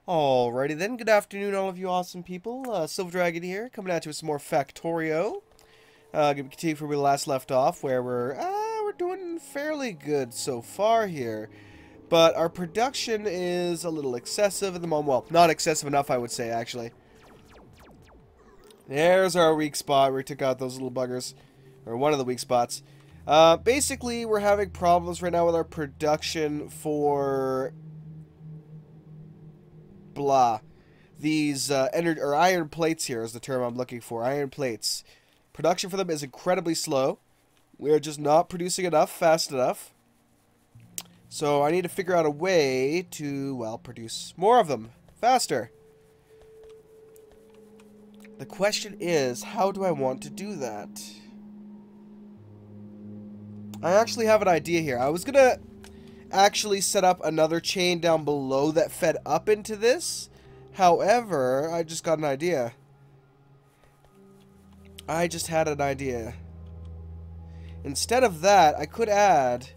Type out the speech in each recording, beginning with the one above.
Alrighty then, good afternoon all of you awesome people. Silver Dragon here, coming at you with some more Factorio. Gonna continue from where we last left off, where we're doing fairly good so far here. But our production is a little excessive at the moment. Well, not excessive enough, I would say, actually. There's our weak spot where we took out those little buggers. Or one of the weak spots. Basically, we're having problems right now with our production for blah. These iron plates here is the term I'm looking for. Iron plates. Production for them is incredibly slow. We are just not producing enough fast enough. So I need to figure out a way to, well, produce more of them faster. The question is, how do I want to do that? I actually have an idea here. I was gonna actually set up another chain down below that fed up into this. However, I just got an idea. I just had an idea. Instead of that, I could add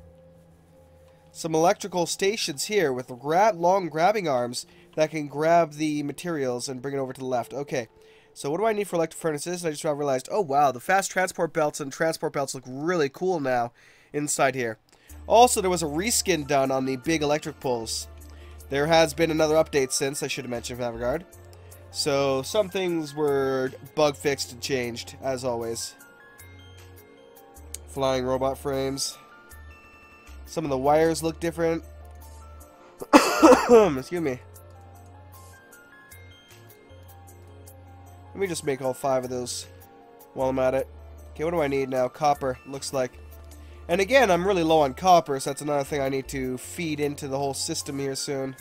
some electrical stations here with long grabbing arms that can grab the materials and bring it over to the left. Okay, so what do I need for electric furnaces? I just realized, oh wow, the fast transport belts and transport belts look really cool now inside here. Also, there was a reskin done on the big electric poles. There has been another update since, I should have mentioned in that regard. So, some things were bug fixed and changed, as always. Flying robot frames. Some of the wires look different. Excuse me. Let me just make all 5 of those while I'm at it. Okay, what do I need now? Copper, looks like. And again, I'm really low on copper, so that's another thing I need to feed into the whole system here soon.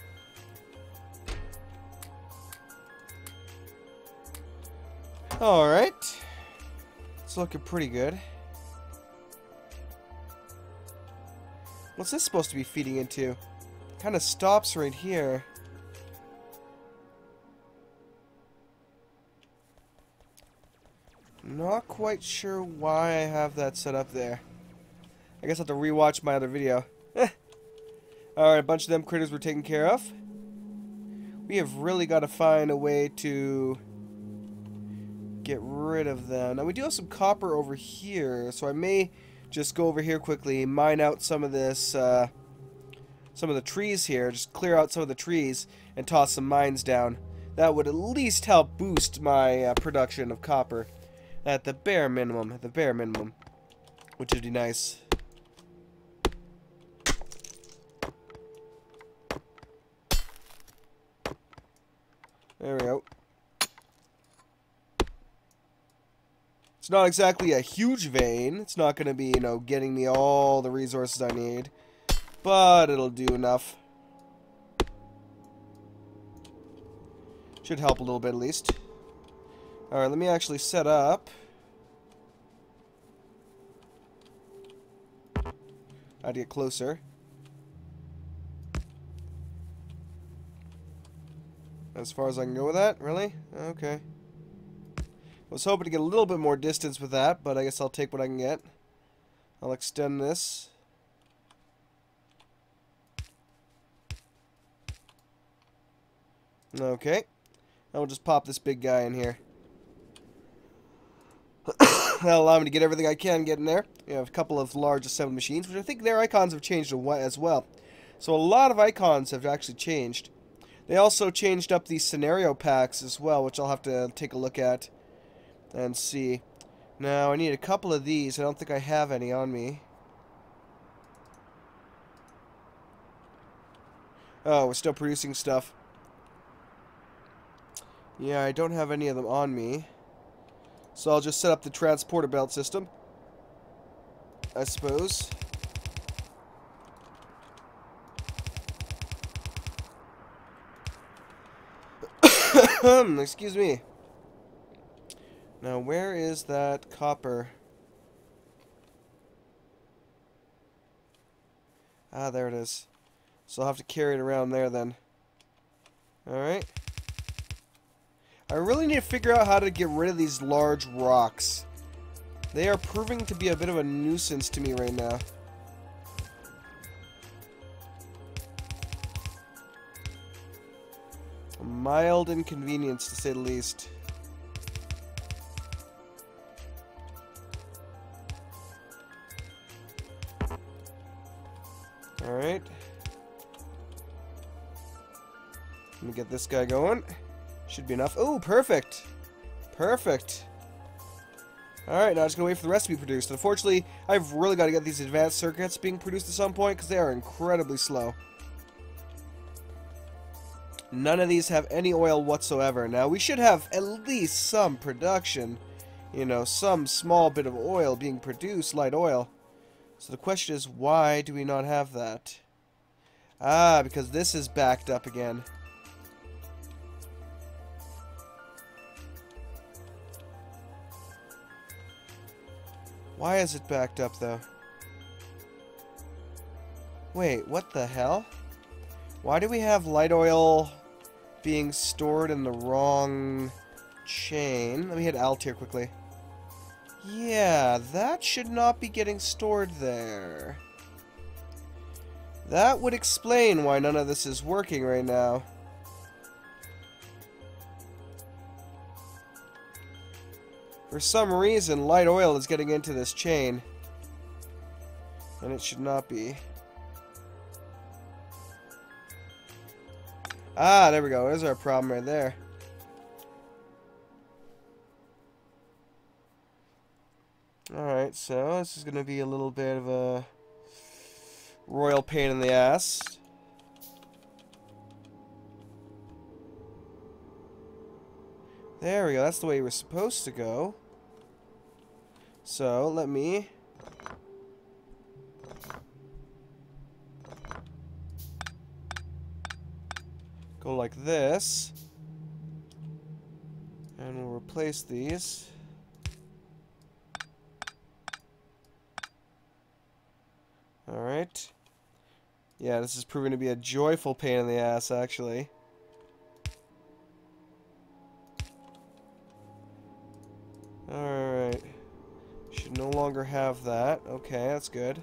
Alright. It's looking pretty good. What's this supposed to be feeding into? Kind of stops right here. Not quite sure why I have that set up there. I guess I'll have to rewatch my other video. Alright, a bunch of them critters were taken care of. We have really got to find a way to get rid of them. Now, we do have some copper over here, so I may just go over here quickly, mine out some of this, some of the trees here, just clear out some of the trees, and toss some mines down. That would at least help boost my production of copper at the bare minimum, which would be nice. There we go. It's not exactly a huge vein. It's not going to be, you know, getting me all the resources I need. But it'll do enough. Should help a little bit at least. Alright, let me actually set up. I'd get closer. As far as I can go with that? Really? Okay. I was hoping to get a little bit more distance with that, but I guess I'll take what I can get. I'll extend this. Okay. Now we'll just pop this big guy in here. That'll allow me to get everything I can get in there. We have a couple of large assembly machines, which I think their icons have changed as well. So a lot of icons have actually changed. They also changed up the scenario packs as well, which I'll have to take a look at and see. Now, I need a couple of these. I don't think I have any on me. Oh, we're still producing stuff. Yeah, I don't have any of them on me. So I'll just set up the transporter belt system, I suppose. Excuse me. Now, where is that copper? Ah, there it is. So I'll have to carry it around there then. Alright. I really need to figure out how to get rid of these large rocks. They are proving to be a bit of a nuisance to me right now. A mild inconvenience, to say the least. Alright. Let me get this guy going. Should be enough. Oh, perfect! Perfect! Alright, now I'm just gonna wait for the rest to be produced. Unfortunately, I've really got to get these advanced circuits being produced at some point, because they are incredibly slow. None of these have any oil whatsoever. Now, we should have at least some production. You know, some small bit of oil being produced, light oil. So the question is, why do we not have that? Ah, because this is backed up again. Why is it backed up, though? Wait, what the hell? Why do we have light oil being stored in the wrong chain? Let me hit Alt here quickly. Yeah, that should not be getting stored there. That would explain why none of this is working right now. For some reason, light oil is getting into this chain. And it should not be. Ah, there we go. There's our problem right there. Alright, so this is going to be a little bit of a royal pain in the ass. There we go. That's the way we're supposed to go. So, let me... go like this. And we'll replace these. Alright. Yeah, this is proving to be a joyful pain in the ass, actually. Alright. Should no longer have that. Okay, that's good.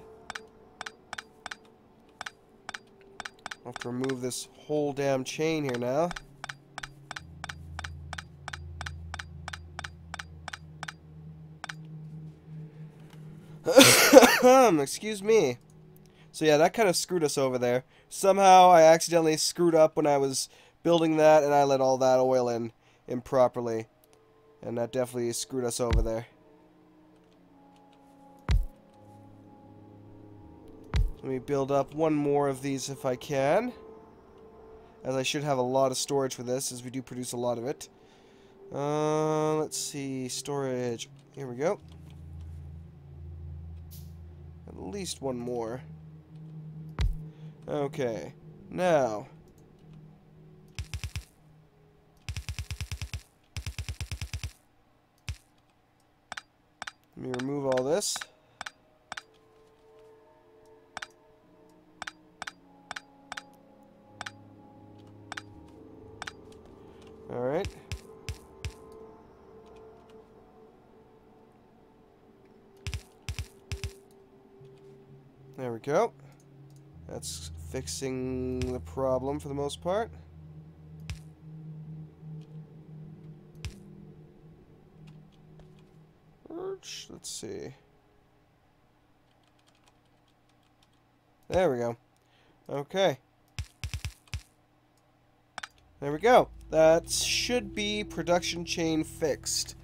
I'll have to remove this whole damn chain here now. Excuse me. So yeah, that kind of screwed us over there. Somehow I accidentally screwed up when I was building that, and I let all that oil in improperly. And that definitely screwed us over there. Let me build up one more of these if I can. As I should have a lot of storage for this, as we do produce a lot of it. Let's see, storage. Here we go. At least one more. Okay, now. Let me remove all this. Alright. There we go. That's fixing the problem for the most part. Let's see. There we go. Okay. There we go. That should be production chain fixed.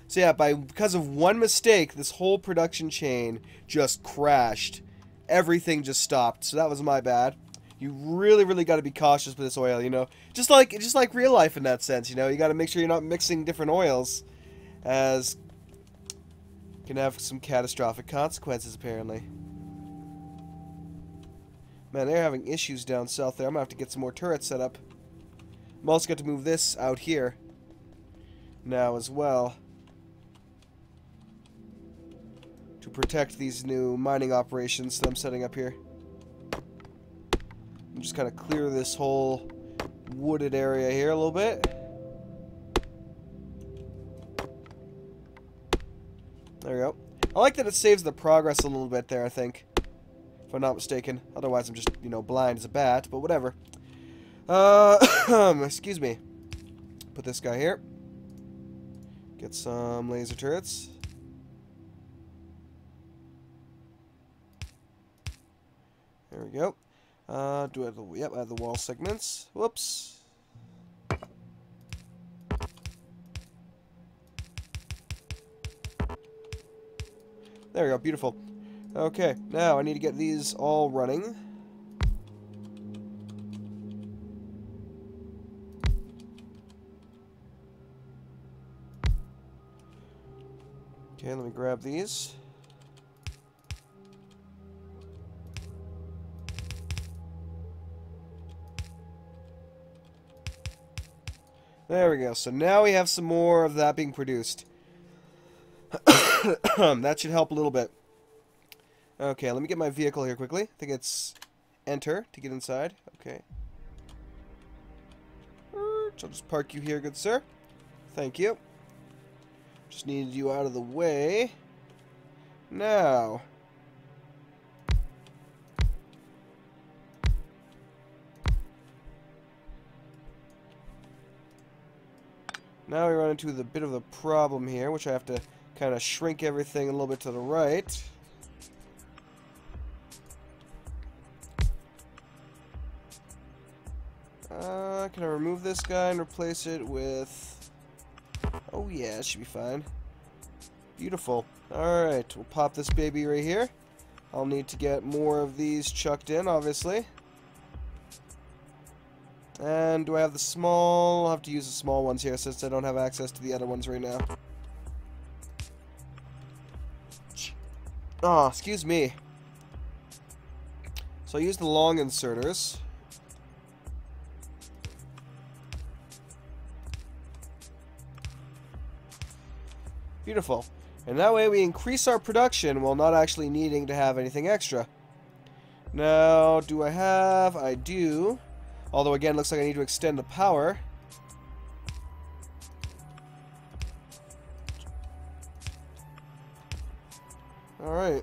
So yeah, because of one mistake, this whole production chain just crashed. Everything just stopped. So that was my bad. You really, really got to be cautious with this oil, you know. Just like real life in that sense, you know. You got to make sure you're not mixing different oils, as can have some catastrophic consequences, apparently. Man, they're having issues down south there. I'm going to have to get some more turrets set up. I'm also got to move this out here now as well to protect these new mining operations that I'm setting up here. I'm just kind of clear this whole wooded area here a little bit. There we go. I like that it saves the progress a little bit there, I think. If I'm not mistaken. Otherwise, I'm just, you know, blind as a bat, but whatever. Excuse me. Put this guy here. Get some laser turrets. There we go. Do I have the, yep, I have the wall segments. Whoops. There we go, beautiful. Okay, now I need to get these all running. Okay, let me grab these. There we go. So now we have some more of that being produced. That should help a little bit. Okay, let me get my vehicle here quickly. I think it's enter to get inside. Okay. I'll just park you here, good sir. Thank you. Just needed you out of the way. Now. Now we run into the bit of the problem here, which I have to kind of shrink everything a little bit to the right. Can I remove this guy and replace it with... Oh yeah, it should be fine. Beautiful. Alright, we'll pop this baby right here. I'll need to get more of these chucked in, obviously. And do I have the small... I'll have to use the small ones here since I don't have access to the other ones right now. Oh, excuse me. So I use the long inserters. Beautiful. And that way we increase our production while not actually needing to have anything extra. Now, do I have... I do. Although, again, looks like I need to extend the power. Alright.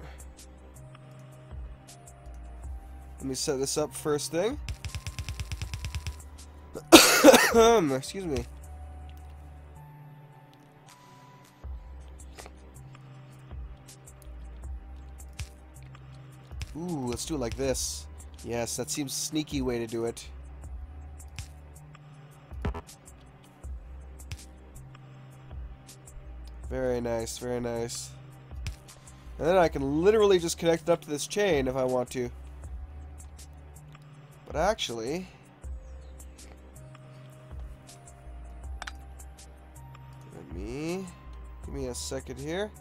Let me set this up first thing. Excuse me. Ooh, let's do it like this. Yes, that seems a sneaky way to do it. Very nice, very nice. And then I can literally just connect it up to this chain if I want to. But actually... Give me a second here.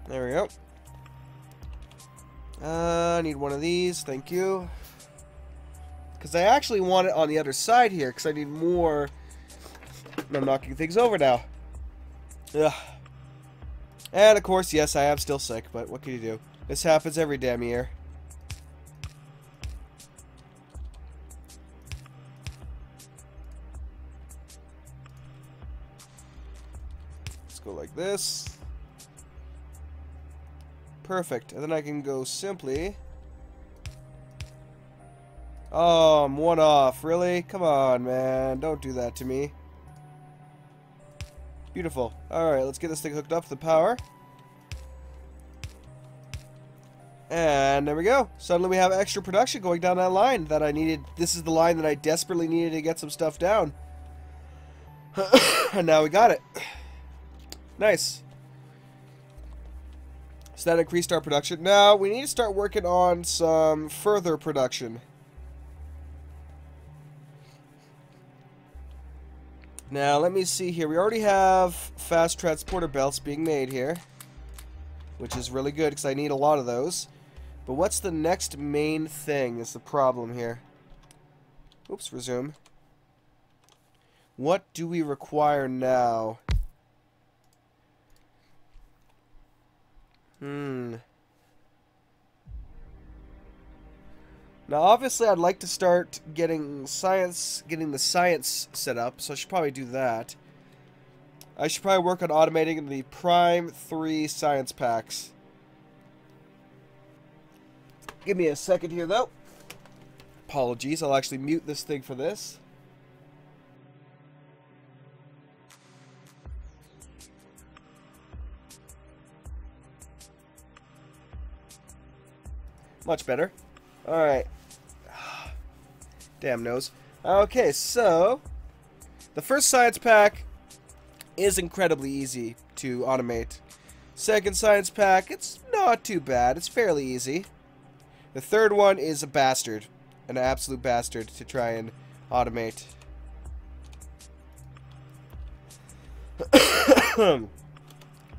There we go. I need one of these, thank you. Because I actually want it on the other side here, because I need more. I'm knocking things over now. Ugh. And of course, yes, I am still sick, but what can you do? This happens every damn year. Let's go like this. Perfect. And then I can go simply... Oh, I'm one off. Really? Come on, man. Don't do that to me. Beautiful. Alright, let's get this thing hooked up to the power. And there we go. Suddenly we have extra production going down that line that I needed. This is the line that I desperately needed to get some stuff down. And now we got it. Nice. So that increased our production. Now we need to start working on some further production. Now, let me see here. We already have fast transporter belts being made here, which is really good because I need a lot of those. But what's the next main thing is the problem here. Oops, resume. What do we require now? Now, obviously, I'd like to start getting the science set up, so I should probably do that. I should probably work on automating the Prime 3 science packs. Give me a second here, though. Apologies, I'll actually mute this thing for this. Much better. Alright. Damn nose. Okay, so the first science pack is incredibly easy to automate. Second science pack, it's not too bad. It's fairly easy. The third one is a bastard. An absolute bastard to try and automate.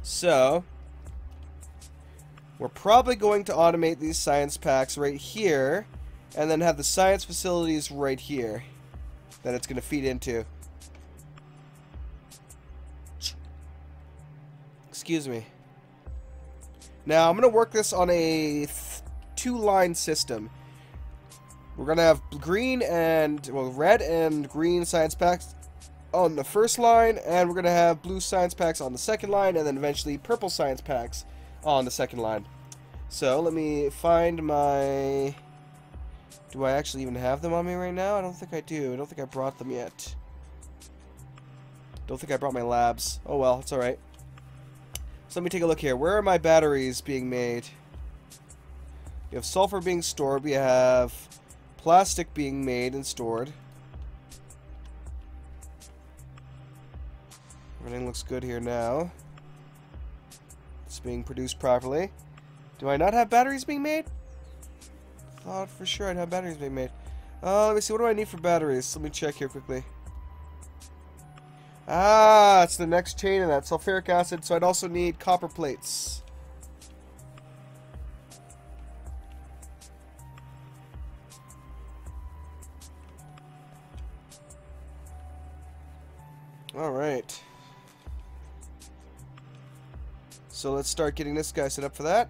So, we're probably going to automate these science packs right here, and then have the science facilities right here that it's going to feed into. Excuse me. Now, I'm going to work this on a two-line system. We're going to have green and, well, red and green science packs on the first line, and we're going to have blue science packs on the second line, and then eventually purple science packs on the second line. So, let me find my... Do I actually even have them on me right now? I don't think I do. I don't think I brought them yet. Don't think I brought my labs. Oh well, it's alright. So let me take a look here. Where are my batteries being made? We have sulfur being stored. We have plastic being made and stored. Everything looks good here now. It's being produced properly. Do I not have batteries being made? Thought for sure I'd have batteries being made. Let me see. What do I need for batteries? Let me check here quickly. Ah, it's the next chain of that. Sulfuric acid. So I'd also need copper plates. Alright. So let's start getting this guy set up for that.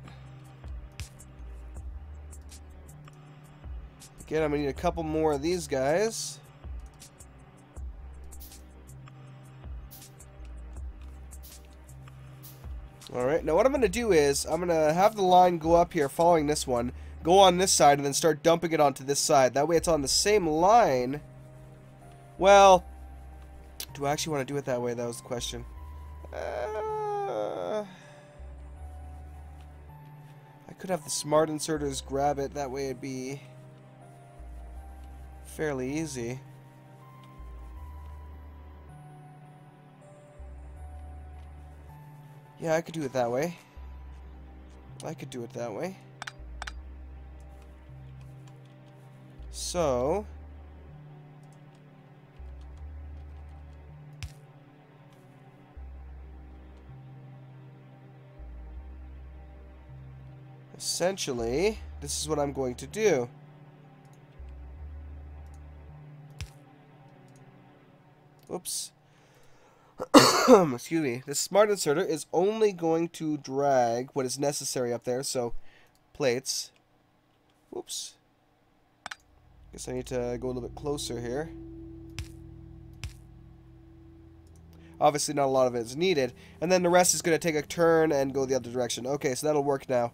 Again, I'm going to need a couple more of these guys. Alright, now what I'm going to do is, I'm going to have the line go up here following this one, go on this side, and then start dumping it onto this side. That way it's on the same line. Well, do I actually want to do it that way? That was the question. I could have the smart inserters grab it. That way it'd be fairly easy. Yeah, I could do it that way. I could do it that way. So... essentially, this is what I'm going to do. Oops. Excuse me. This smart inserter is only going to drag what is necessary up there, so plates. Oops. Guess I need to go a little bit closer here. Obviously not a lot of it is needed, and then the rest is going to take a turn and go the other direction. Okay, so that'll work now.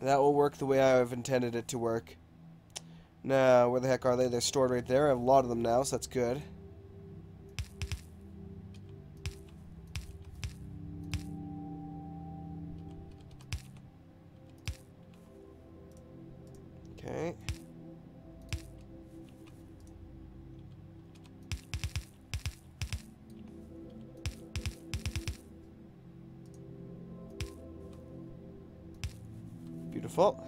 That will work the way I've intended it to work. Now, where the heck are they? They're stored right there. I have a lot of them now, so that's good. Okay. Beautiful.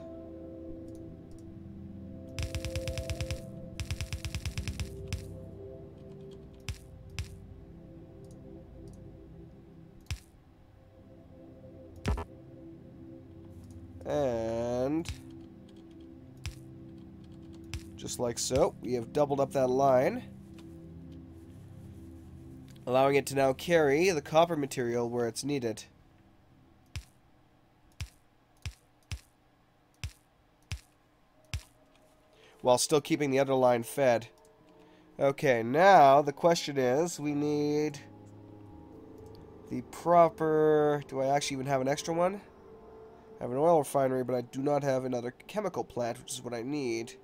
And just like so, we have doubled up that line, allowing it to now carry the copper material where it's needed. While still keeping the other line fed. Okay, now the question is, we need the proper... Do I actually even have an extra one? I have an oil refinery, but I do not have another chemical plant, which is what I need.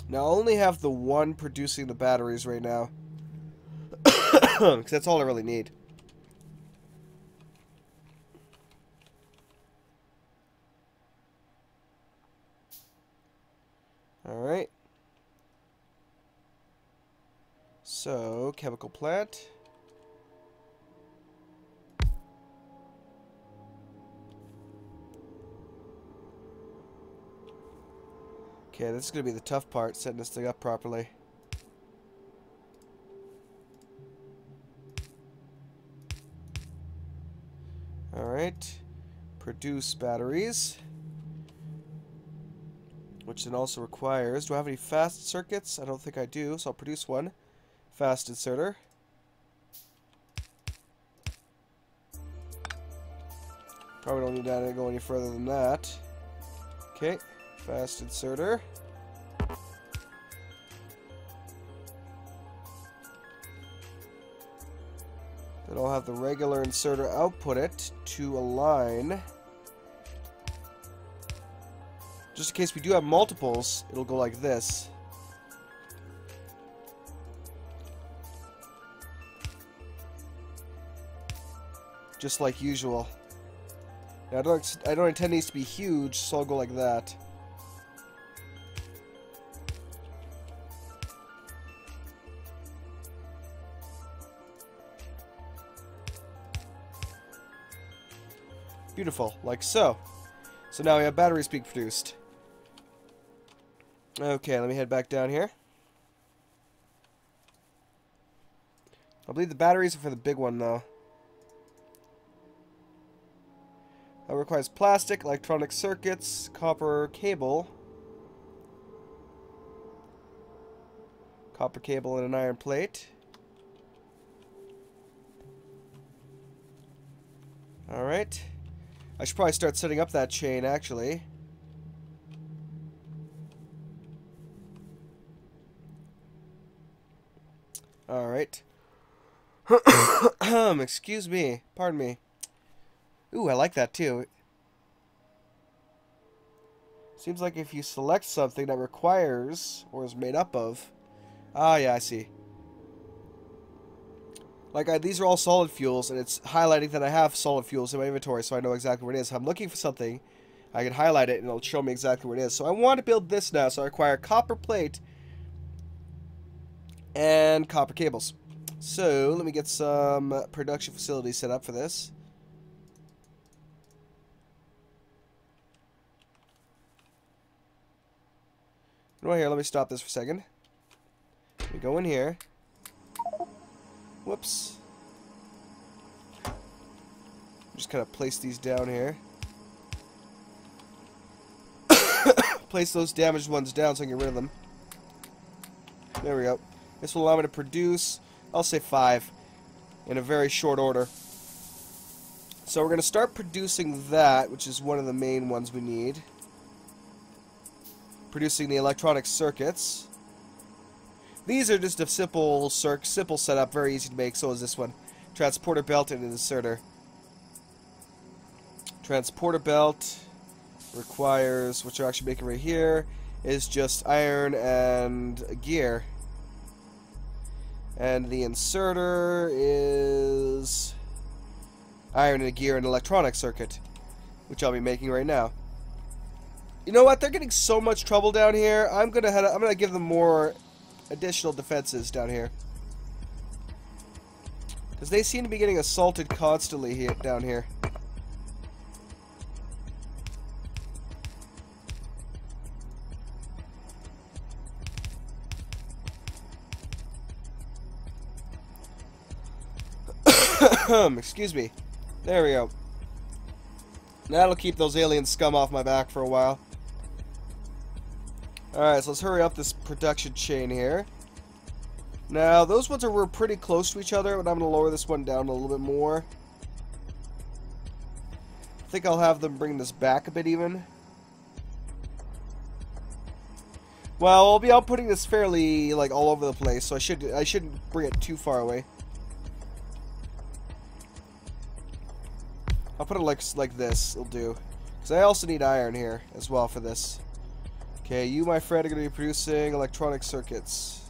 Now, I only have the one producing the batteries right now. Because that's all I really need. Alright. So, chemical plant. Okay, this is going to be the tough part, setting this thing up properly. Alright. Produce batteries. Which then also requires... Do I have any fast circuits? I don't think I do, so I'll produce one. Fast inserter. Probably don't need that to go any further than that. Okay. Fast inserter. Then I'll have the regular inserter output it to align. Just in case we do have multiples, it'll go like this. Just like usual. Now, I don't intend these to be huge, so I'll go like that. Beautiful, like so. So now we have batteries being produced. Okay, let me head back down here. I believe the batteries are for the big one, though. That requires plastic, electronic circuits, copper cable. Copper cable and an iron plate. Alright. I should probably start setting up that chain, actually. Alright. Excuse me. Pardon me. Ooh, I like that too. Seems like if you select something that requires, or is made up of... Ah, yeah, I see. Like, these are all solid fuels, and it's highlighting that I have solid fuels in my inventory, so I know exactly where it is. If I'm looking for something, I can highlight it, and it'll show me exactly where it is. So I want to build this now, so I require copper plate and copper cables. So, let me get some production facilities set up for this. Right here, let me stop this for a second. We go in here. Whoops. Just kind of place these down here. Place those damaged ones down so I can get rid of them. There we go. This will allow me to produce, I'll say 5, in a very short order. So we're going to start producing that, which is one of the main ones we need. Producing the electronic circuits. These are just a simple setup, very easy to make. So is this one. Transporter belt and an inserter. Transporter belt requires, which we're actually making right here, is just iron and a gear. And the inserter is iron and a gear and electronic circuit, which I'll be making right now. You know what? They're getting so much trouble down here. I'm gonna give them more additional defenses down here, because they seem to be getting assaulted constantly here down here. Excuse me. There we go. That'll keep those alien scum off my back for a while. Alright, so let's hurry up this production chain here. Now, those ones were pretty close to each other, but I'm going to lower this one down a little bit more. I think I'll have them bring this back a bit even. Well, I'll be outputting this fairly, like, all over the place, so I shouldn't bring it too far away. I'll put it like this, it'll do. Because I also need iron here, as well, for this. Okay, you, my friend, are going to be producing electronic circuits.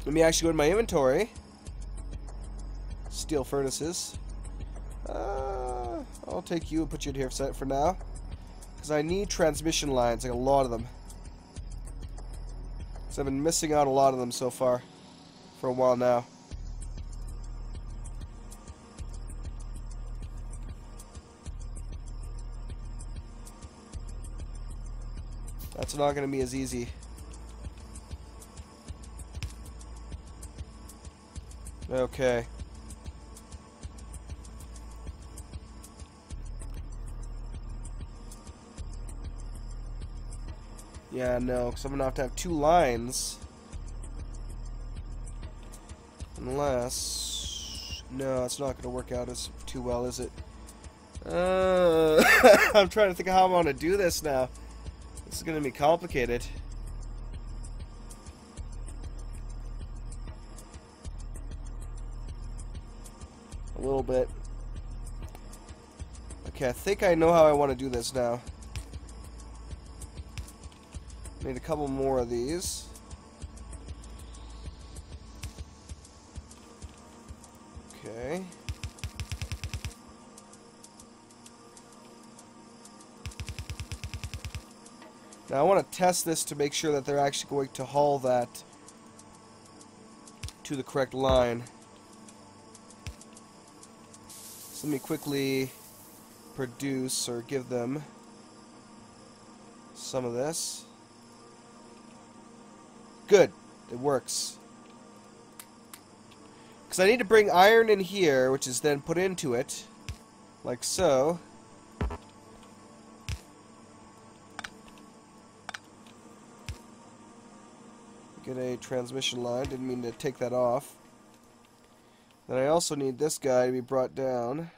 Let me actually go to my inventory. Steel furnaces. I'll take you and put you in here for now. Because I need transmission lines, like a lot of them. Because I've been missing out a lot of them so far. For a while now. That's not going to be as easy. Okay. Yeah, no, because I'm going to have 2 lines. Unless... No, it's not going to work out as too well, is it? I'm trying to think of how I want to do this now. This is going to be complicated. A little bit. Okay, I think I know how I want to do this now. Need a couple more of these. Okay. Now I want to test this to make sure that they're actually going to haul that to the correct line. So let me quickly produce or give them some of this. Good. It works. Because I need to bring iron in here, which is then put into it. Like so. Get a transmission line. Didn't mean to take that off. Then I also need this guy to be brought down.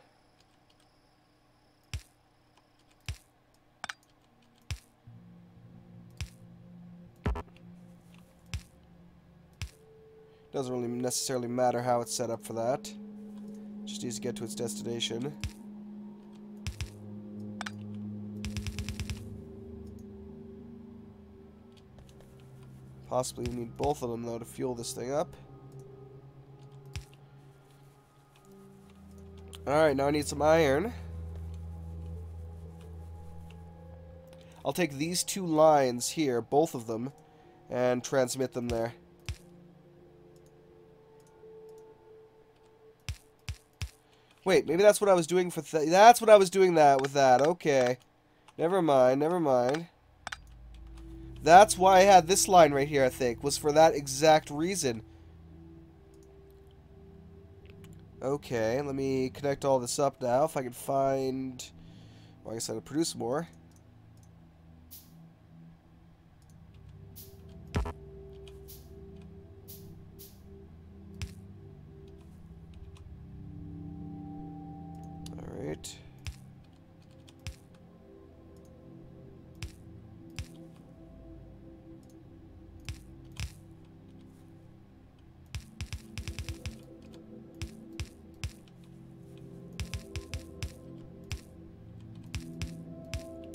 Doesn't really necessarily matter how it's set up for that. Just needs to get to its destination. Possibly need both of them though to fuel this thing up. Alright, now I need some iron. I'll take these 2 lines here, both of them, and transmit them there. Wait, maybe that's what I was doing for that's what I was doing with that. Okay. Never mind, never mind. That's why I had this line right here, I think. Was for that exact reason. Okay, let me connect all this up now. If I can find... Well, I guess I gotta produce more. Alright.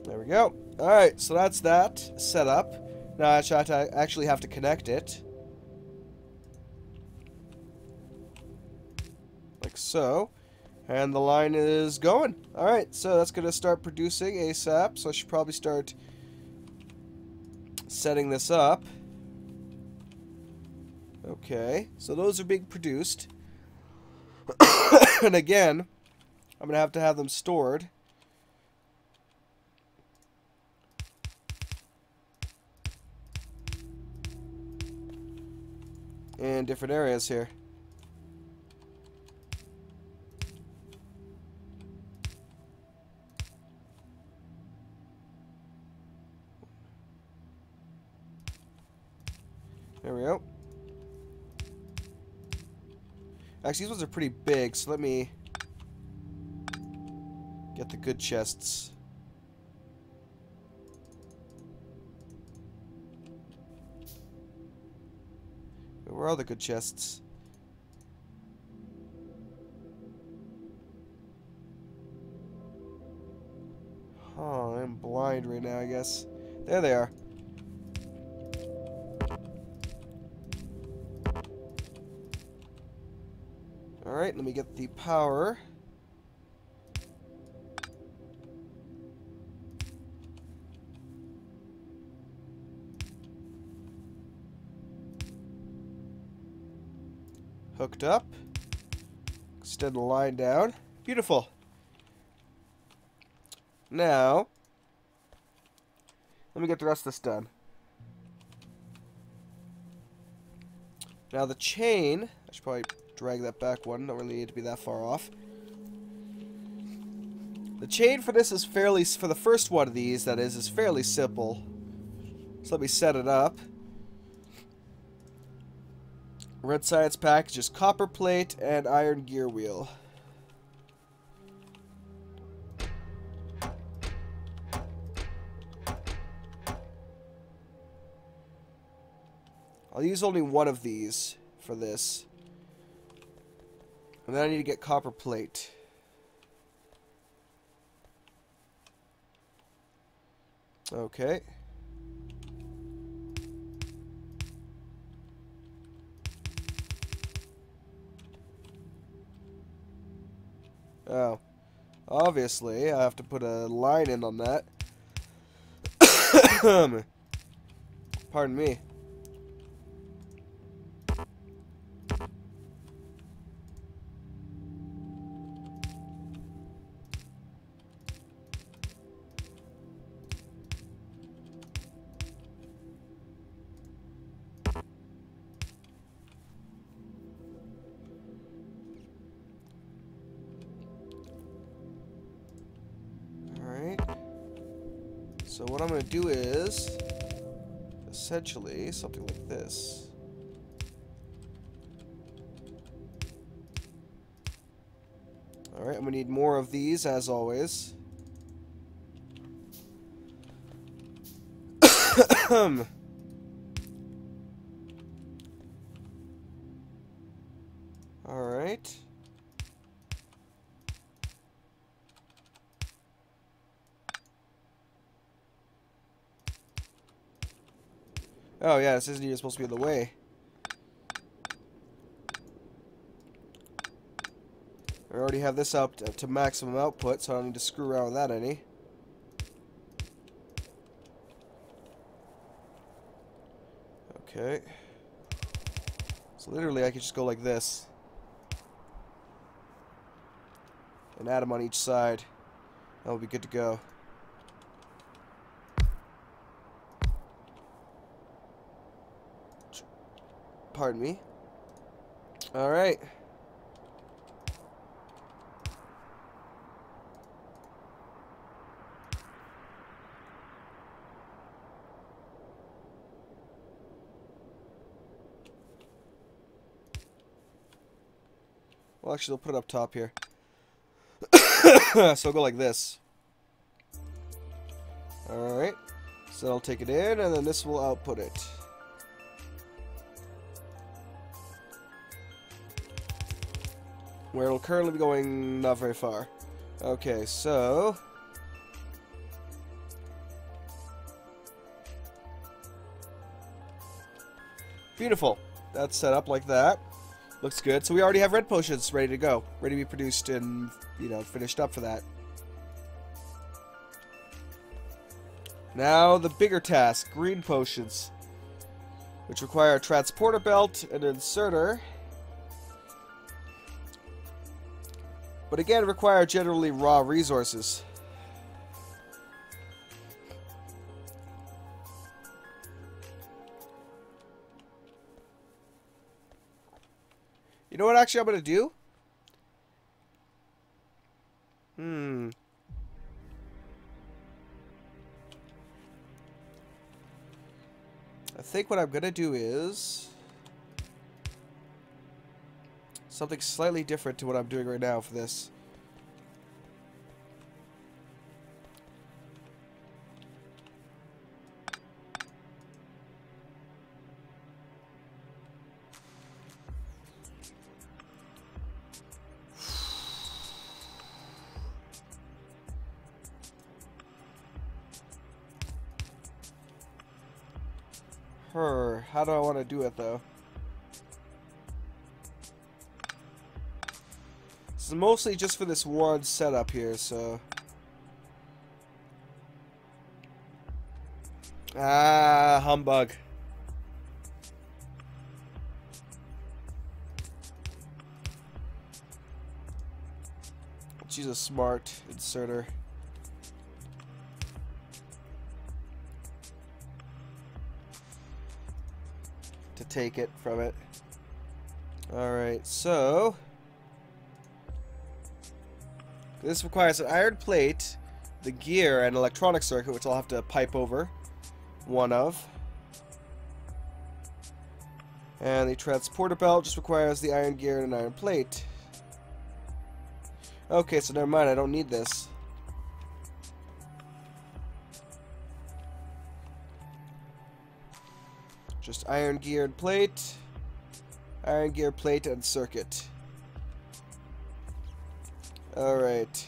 There we go. Alright, so that's that set up. Now I actually have to connect it. Like so. And the line is going. Alright, so that's going to start producing ASAP. So I should probably start setting this up. Okay, so those are being produced. And again, I'm going to have them stored. In different areas here. There we go. Actually, these ones are pretty big, so let me get the good chests. Where are the good chests? Oh, I'm blind right now, I guess. There they are. Alright, let me get the power. Hooked up. Extend the line down. Beautiful. Now, let me get the rest of this done. Now the chain, I should probably drag that back one. Don't really need to be that far off. The chain for this is fairly, for the first one of these, that is fairly simple. So let me set it up. Red science pack, just copper plate and iron gear wheel. I'll use only one of these for this. And then I need to get copper plate. Okay. Oh. Obviously, I have to put a line in on that. Pardon me. So what I'm going to do is, essentially, something like this. Alright, I'm going to need more of these, as always. Alright. Oh yeah, this isn't even supposed to be in the way. I already have this up to maximum output, so I don't need to screw around with that any. Okay. So literally I could just go like this. And add them on each side. That will be good to go. Pardon me. Alright. Well, actually, I'll put it up top here. So I'll go like this. Alright. So I'll take it in, and then this will output it. Where it'll currently be going not very far. Okay, so... beautiful. That's set up like that. Looks good. So we already have red potions ready to go. Ready to be produced and, you know, finished up for that. Now the bigger task, green potions. Which require a transporter belt, an inserter. But again, require generally raw resources. You know what actually I'm going to do? I think what I'm going to do is something slightly different to what I'm doing right now for this. How do I want to do it, though? This is mostly just for this one setup here, so... Ah, humbug. Let's use a smart inserter. To take it from it. Alright, so... this requires an iron plate, the gear, and electronic circuit, which I'll have to pipe over. One of. And the transporter belt just requires the iron gear and an iron plate. Okay, so never mind, I don't need this. Just iron geared plate, iron gear plate, and circuit. Alright.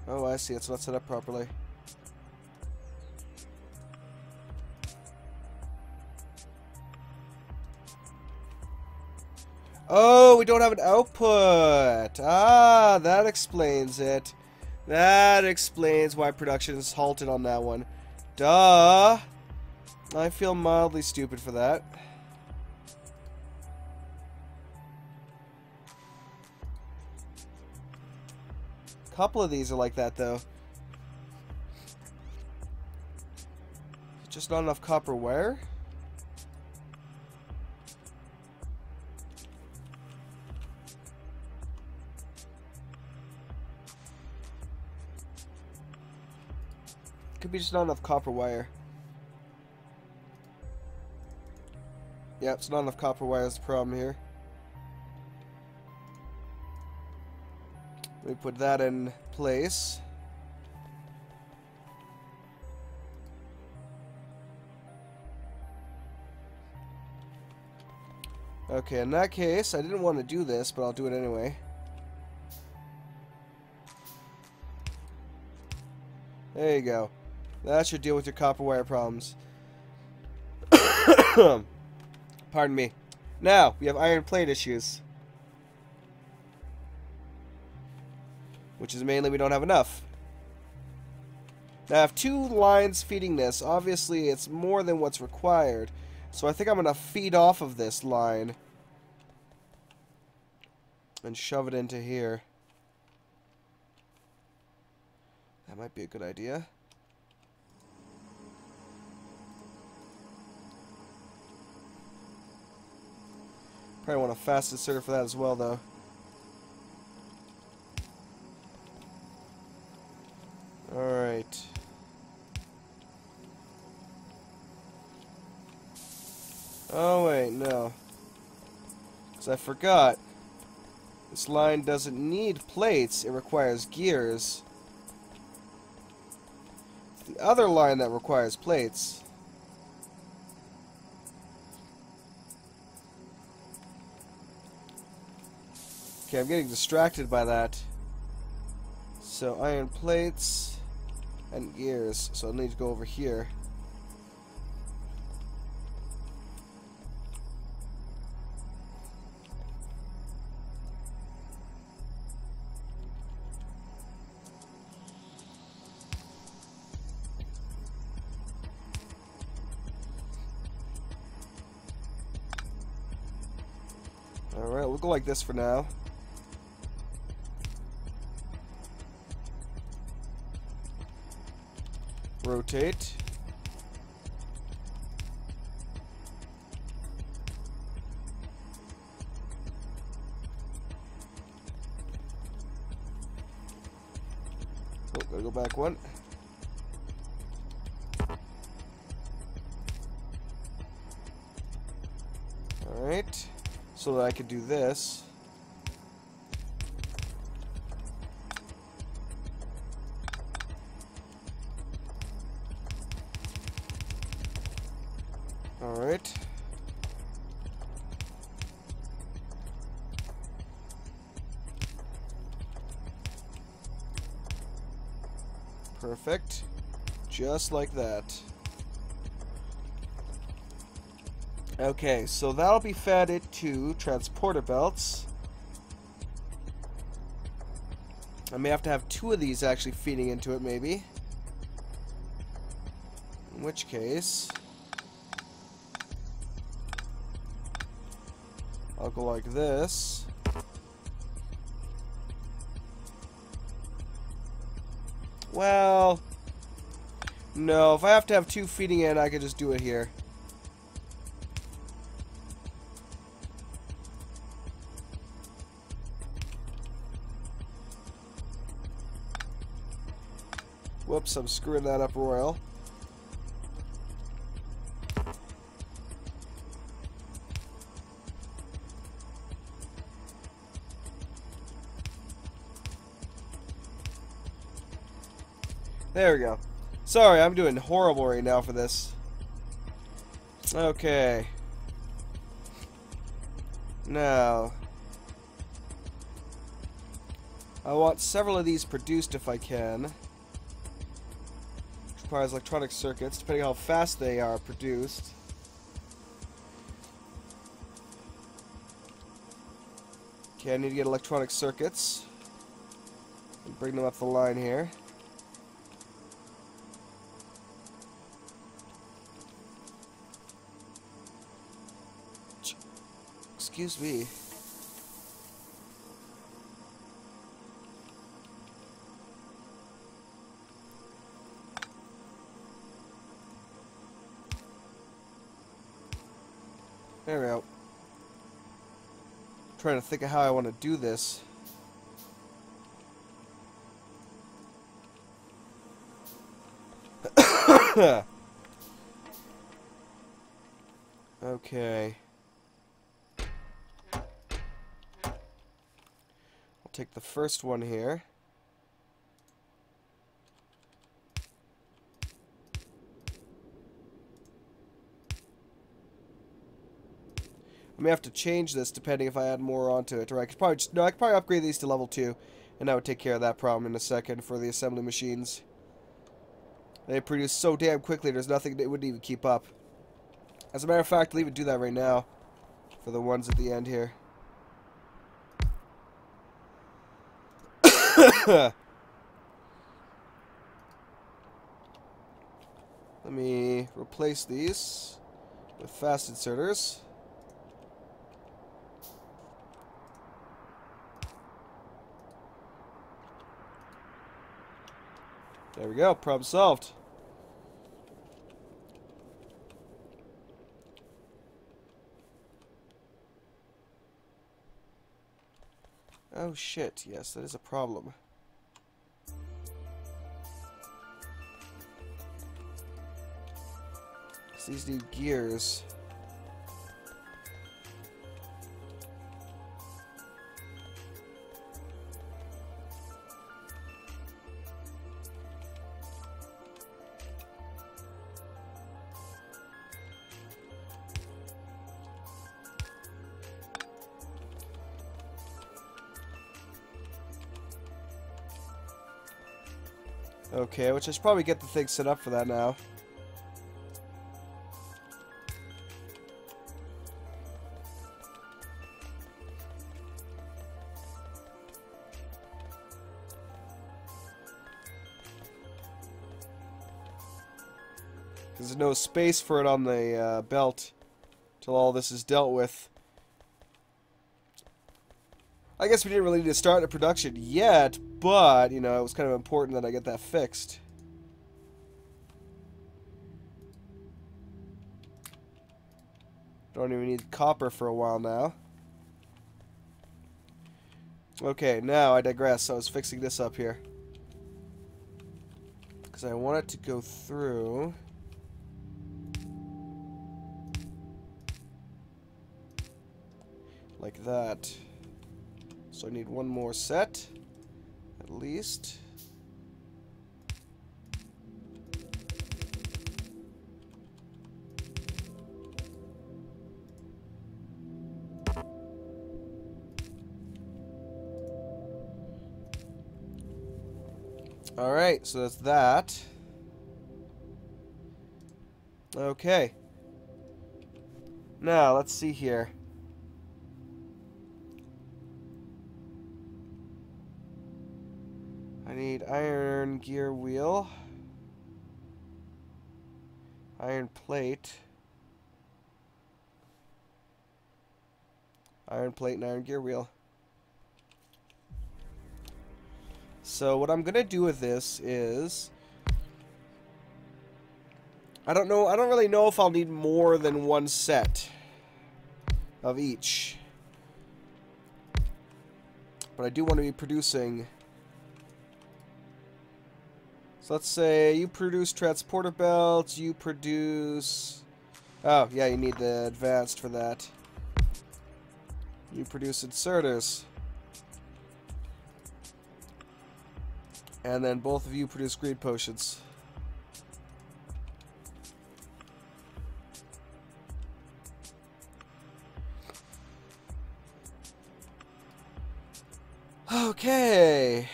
Oh, I see. It's not set up properly. Oh, we don't have an output. Ah, that explains it. That explains why production is halted on that one. Duh. I feel mildly stupid for that. Couple of these are like that, though. Just not enough copper wire? Could be just not enough copper wire. Yep, it's not enough copper wire is the problem here. Let me put that in place. Okay, in that case, I didn't want to do this, but I'll do it anyway. There you go. That should deal with your copper wire problems. Pardon me. Now, we have iron plate issues. Which is mainly we don't have enough. Now I have 2 lines feeding this. Obviously it's more than what's required. So I think I'm going to feed off of this line. And shove it into here. That might be a good idea. Probably want a fast inserter for that as well, though. Alright. Oh wait, no. Because I forgot. This line doesn't need plates, it requires gears. It's the other line that requires plates. Okay, I'm getting distracted by that. So iron plates and gears. So I need to go over here. Alright, we'll go like this for now. Rotate. Oh, gotta go back one. Alright. So that I could do this. Alright. Perfect. Just like that. Okay, so that'll be fed into transporter belts. I may have to have 2 of these actually feeding into it, maybe. In which case, I'll go like this. Well, no, if I have to have 2 feeding in, I could just do it here. Whoops, I'm screwing that up royal. There we go. Sorry, I'm doing horrible right now for this. Okay. Now, I want several of these produced if I can. Which requires electronic circuits, depending on how fast they are produced. Okay, I need to get electronic circuits. And bring them up the line here. Excuse me. There we go. I'm trying to think of how I want to do this. Okay. I'll take the first one here. I may have to change this depending if I add more onto it. Or I could probably just, no, I could probably upgrade these to level 2. And that would take care of that problem in a second for the assembly machines. They produce so damn quickly, there's nothing that wouldn't even keep up. As a matter of fact, I'll even do that right now. For the ones at the end here. Let me replace these with fast inserters. There we go, problem solved. Oh shit, yes, that is a problem. These need gears. Okay, which I should probably get the thing set up for that now. There's no space for it on the belt till all this is dealt with. I guess we didn't really need to start the production yet, but, you know, it was kind of important that I get that fixed. Don't even need copper for a while now. Okay, now I digress. I was fixing this up here. Because I want it to go through... like that. So I need one more set, at least. Alright, so that's that. Okay. Now, let's see here. I need iron gear wheel. Iron plate. Iron plate and iron gear wheel. So what I'm gonna do with this is, I don't really know if I'll need more than one set of each. But I do want to be producing. So let's say you produce transporter belts, you produce... Oh, yeah, you need the advanced for that. You produce inserters. And then both of you produce greed potions. Okay.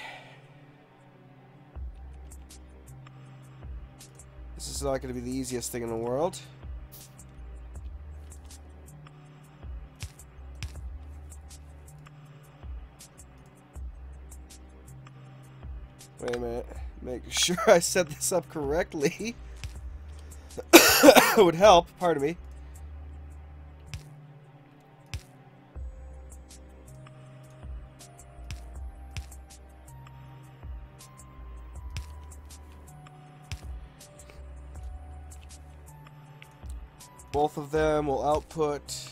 This is not going to be the easiest thing in the world. Wait a minute. Make sure I set this up correctly. It would help. Pardon me. Both of them will output...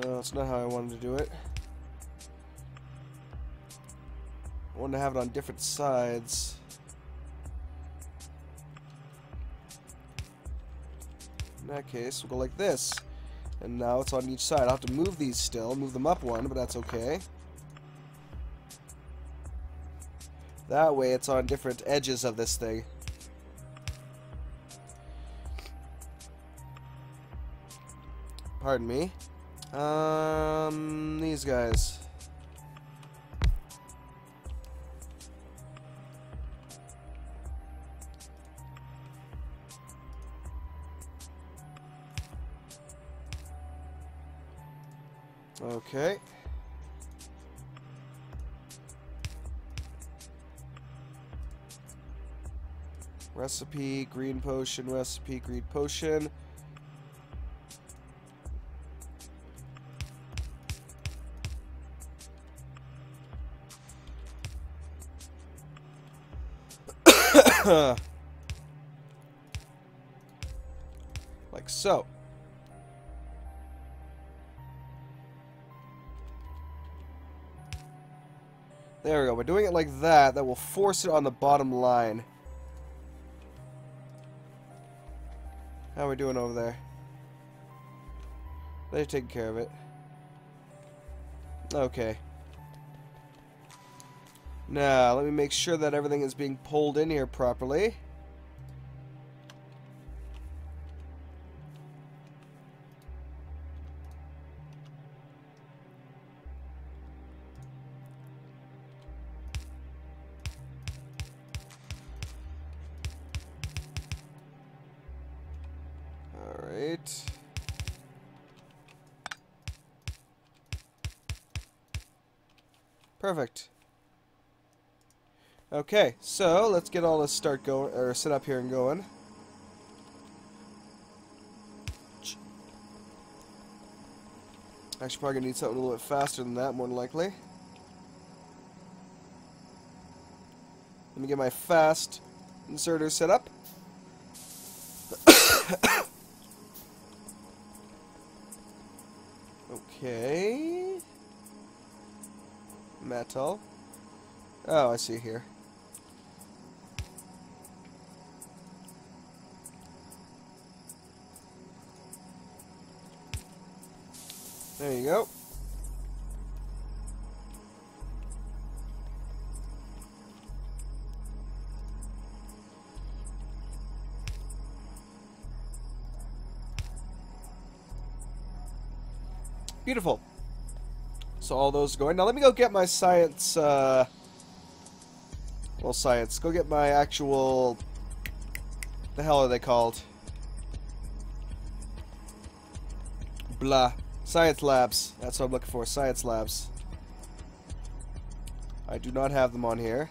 No, that's not how I wanted to do it. I wanted to have it on different sides. In that case, we'll go like this. And now it's on each side. I'll have to move these still, move them up one, but that's okay. That way it's on different edges of this thing. Pardon me. These guys. Okay. Recipe, green potion, recipe, green potion. Like so. There we go. We're doing it like that. That will force it on the bottom line. How are we doing over there? They're taking care of it. Okay. Now, let me make sure that everything is being pulled in here properly. Alright. Perfect. Okay, so let's get all this start going, or set up here and going. Actually, probably gonna need something a little bit faster than that, more than likely. Let me get my fast inserter set up. Okay. Metal. Oh, I see here. There you go. Beautiful. So all those are going. Now let me go get my science, well, science. Go get my actual, the hell are they called? Blah. Science labs. That's what I'm looking for. Science labs. I do not have them on here.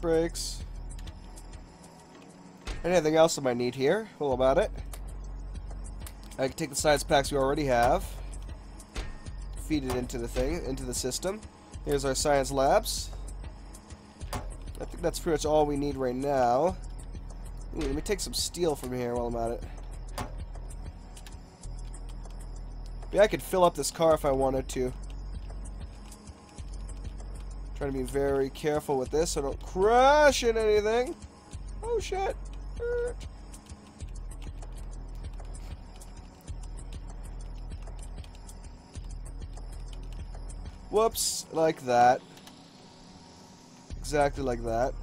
Brakes. Anything else I might need here? Cool about it. I can take the science packs we already have, feed it into the thing, into the system. Here's our science labs. I think that's pretty much all we need right now. Ooh, let me take some steel from here while I'm at it. Yeah, I could fill up this car if I wanted to. Trying to be very careful with this so I don't crash in anything. Oh shit. Whoops, like that. Exactly like that.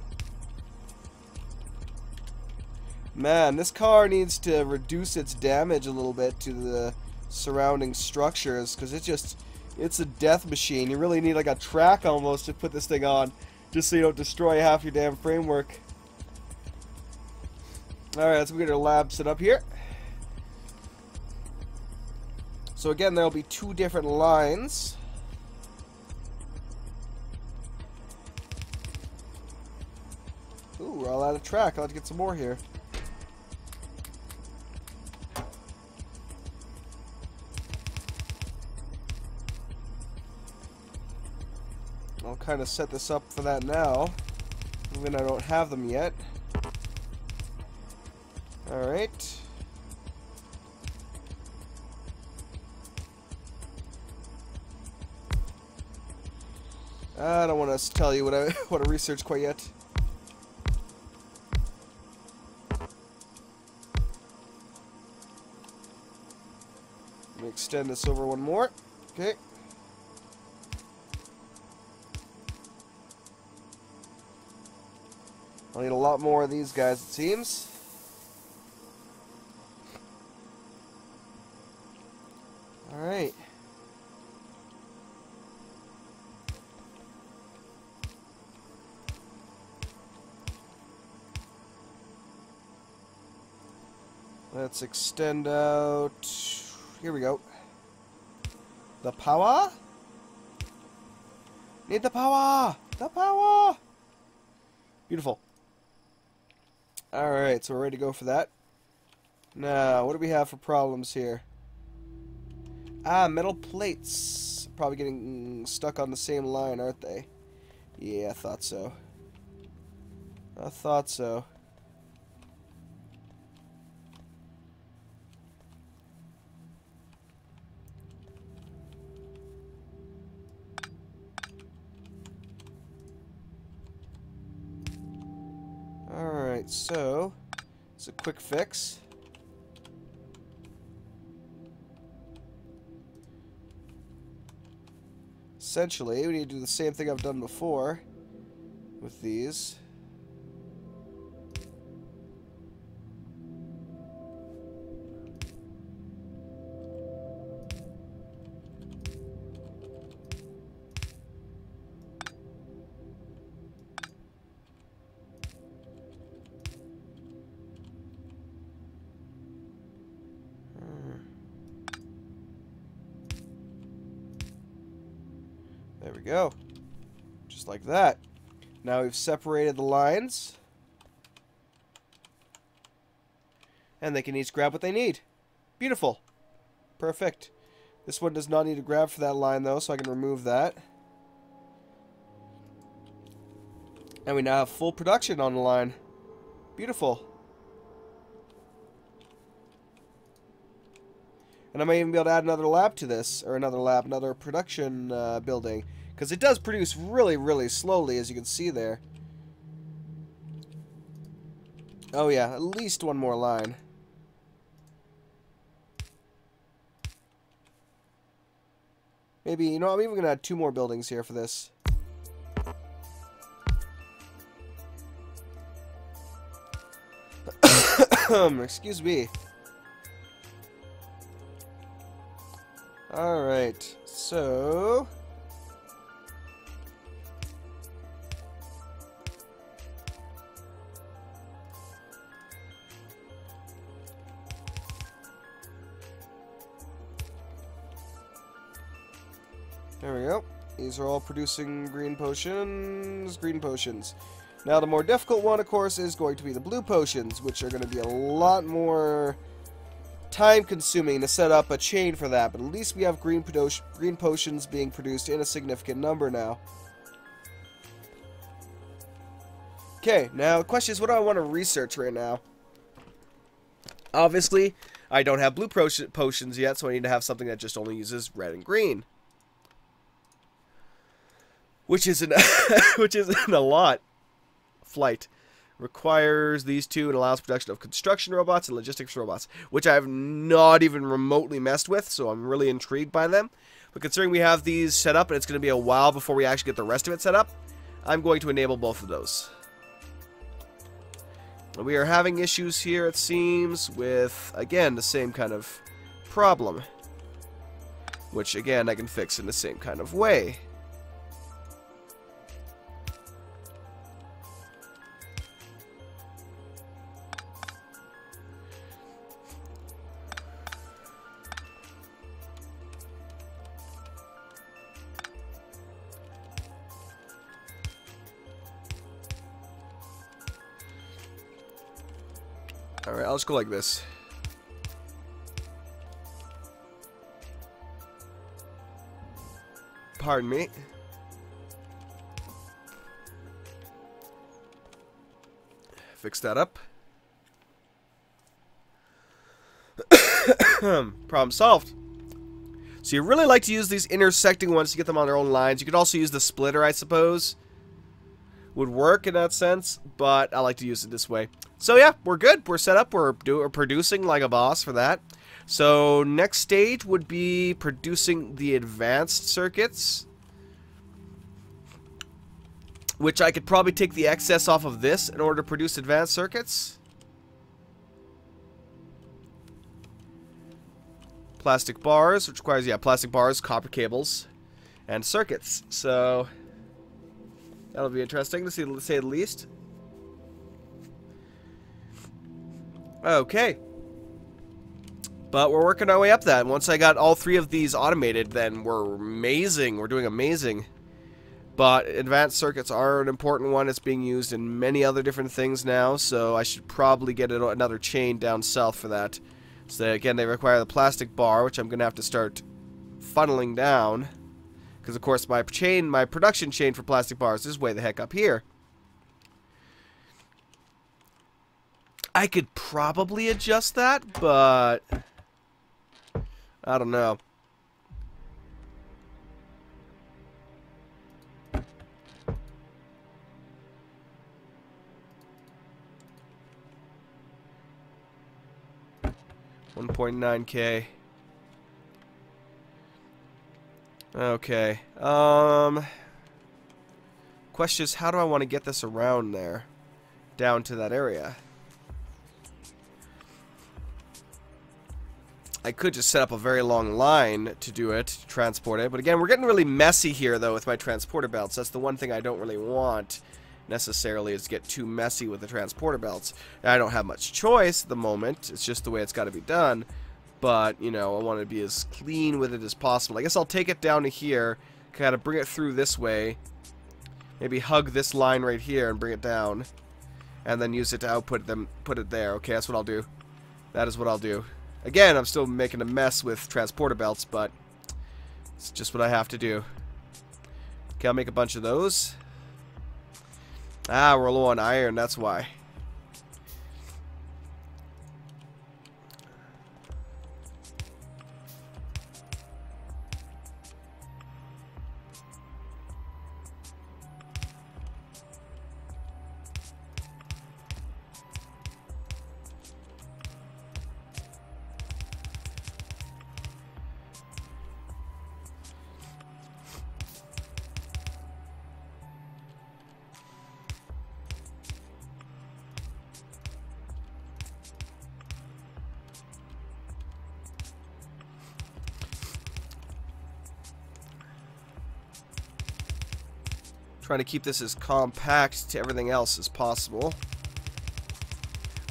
Man, this car needs to reduce its damage a little bit to the surrounding structures, because it's a death machine. You really need like a track almost to put this thing on, just so you don't destroy half your damn framework. Alright, let's get our lab set up here. So again, there'll be 2 different lines. Ooh, we're all out of track. I'll have to get some more here. I'll kind of set this up for that now, even though I don't have them yet. Alright. I don't want to tell you what I want to research quite yet. Let me extend this over one more. Okay. I'll need a lot more of these guys, it seems. Alright. Let's extend out. Here we go. The power? Need the power! The power! Beautiful. Alright, so we're ready to go for that. Now, what do we have for problems here? Ah, metal plates. Probably getting stuck on the same line, aren't they? Yeah, I thought so. I thought so. Alright, so it's a quick fix. Essentially, we need to do the same thing I've done before with these. There we go. Just like that. Now we've separated the lines. And they can each grab what they need. Beautiful. Perfect. This one does not need to grab for that line though, so I can remove that. And we now have full production on the line. Beautiful. And I might even be able to add another lab to this, or another production building. Because it does produce really, really slowly, as you can see there. Oh yeah, at least one more line. Maybe, you know, I'm even going to add 2 more buildings here for this. Excuse me. Alright, so... there we go. These are all producing green potions. Green potions. Now the more difficult one, of course, is going to be the blue potions, which are going to be a lot more time-consuming to set up a chain for that. But at least we have green potions being produced in a significant number now. Okay, now the question is, what do I want to research right now? Obviously, I don't have blue potions yet, so I need to have something that just only uses red and green. Which isn't a lot. Flight requires these 2 and allows production of construction robots and logistics robots, which I have not even remotely messed with, so I'm really intrigued by them. But considering we have these set up and it's going to be a while before we actually get the rest of it set up, I'm going to enable both of those. And we are having issues here, it seems, with, again, the same kind of problem. Which, again, I can fix in the same kind of way. Alright, I'll just go like this. Pardon me. Fix that up. Problem solved. So you really like to use these intersecting ones to get them on their own lines. You could also use the splitter, I suppose. Would work in that sense, but I like to use it this way. So yeah, we're good. We're set up. We're producing like a boss for that. So next stage would be producing the advanced circuits, which I could probably take the excess off of this in order to produce advanced circuits. Plastic bars, which requires, yeah, plastic bars, copper cables, and circuits. So that'll be interesting to see, to say the least. Okay. But we're working our way up that. Once I got all 3 of these automated, then we're amazing. We're doing amazing. But advanced circuits are an important one. It's being used in many other different things now, so I should probably get another chain down south for that. So again, they require the plastic bar, which I'm going to have to start funneling down. Because, of course, my production chain for plastic bars is way the heck up here. I could probably adjust that, but I don't know. $1.9K. Okay. Question is, how do I want to get this around there? Down to that area. I could just set up a very long line to do it, to transport it. But again, we're getting really messy here, though, with my transporter belts. That's the one thing I don't really want, necessarily, is to get too messy with the transporter belts. I don't have much choice at the moment. It's just the way it's got to be done. But, you know, I want to be as clean with it as possible. I guess I'll take it down to here, kind of bring it through this way. Maybe hug this line right here and bring it down. And then use it to output them, put it there. Okay, that's what I'll do. That is what I'll do. Again, I'm still making a mess with transporter belts, but it's just what I have to do. Okay, I'll make a bunch of those. Ah, we're low on iron, that's why. Trying to keep this as compact to everything else as possible.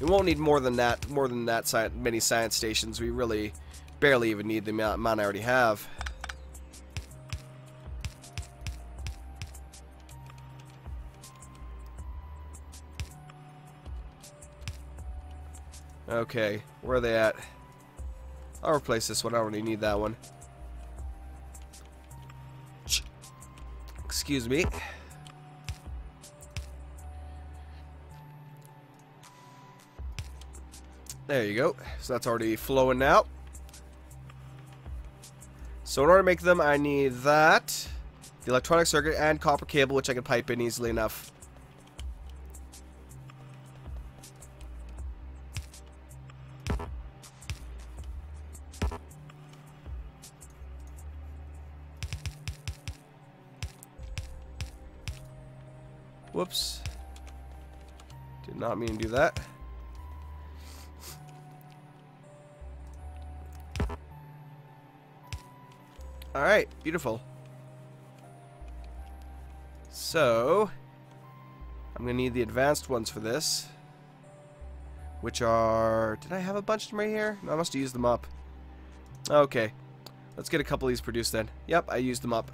We won't need more than that many science stations. We really barely even need the amount I already have. Okay, where are they at? I'll replace this one. I don't really need that one. Excuse me. There you go. So that's already flowing now. So in order to make them, I need that, the electronic circuit, and copper cable, which I can pipe in easily enough. Whoops. Did not mean to do that. Alright, beautiful. So, I'm going to need the advanced ones for this. Which are... Did I have a bunch of them right here? No, I must have used them up. Okay. Let's get a couple of these produced then. Yep, I used them up.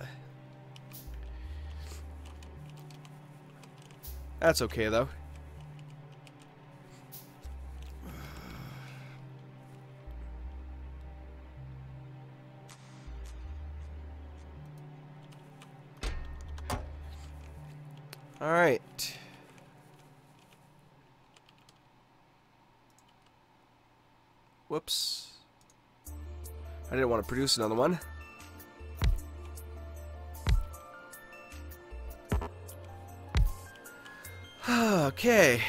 That's okay, though. Alright. Whoops. I didn't want to produce another one. Okay.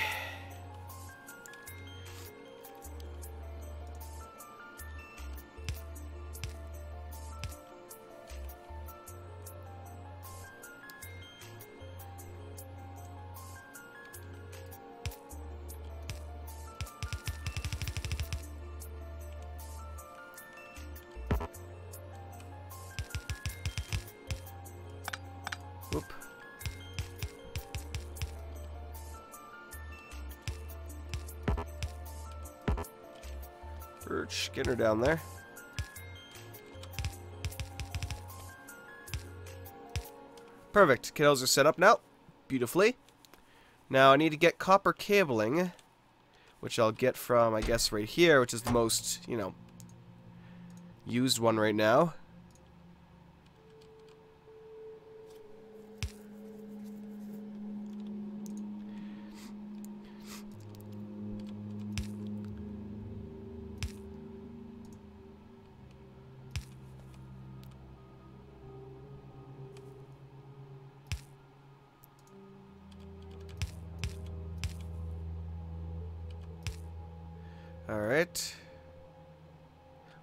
Whoop. Birch, get her down there. Perfect. Kiddos are set up now. Beautifully. Now I need to get copper cabling, which I'll get from, I guess, right here, which is the most, you know, used one right now. Alright.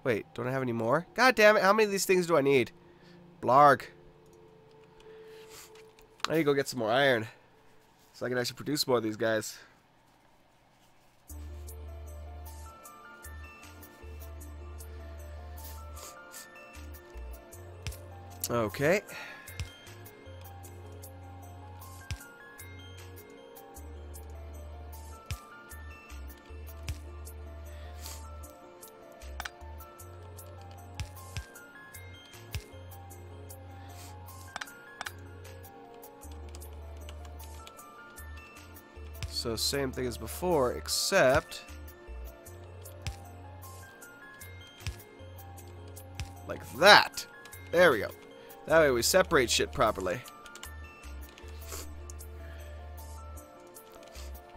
Wait, don't I have any more? God damn it, how many of these things do I need? Blarg. I need to go get some more iron, so I can actually produce more of these guys. Okay. So same thing as before, except like that. There we go. That way we separate shit properly.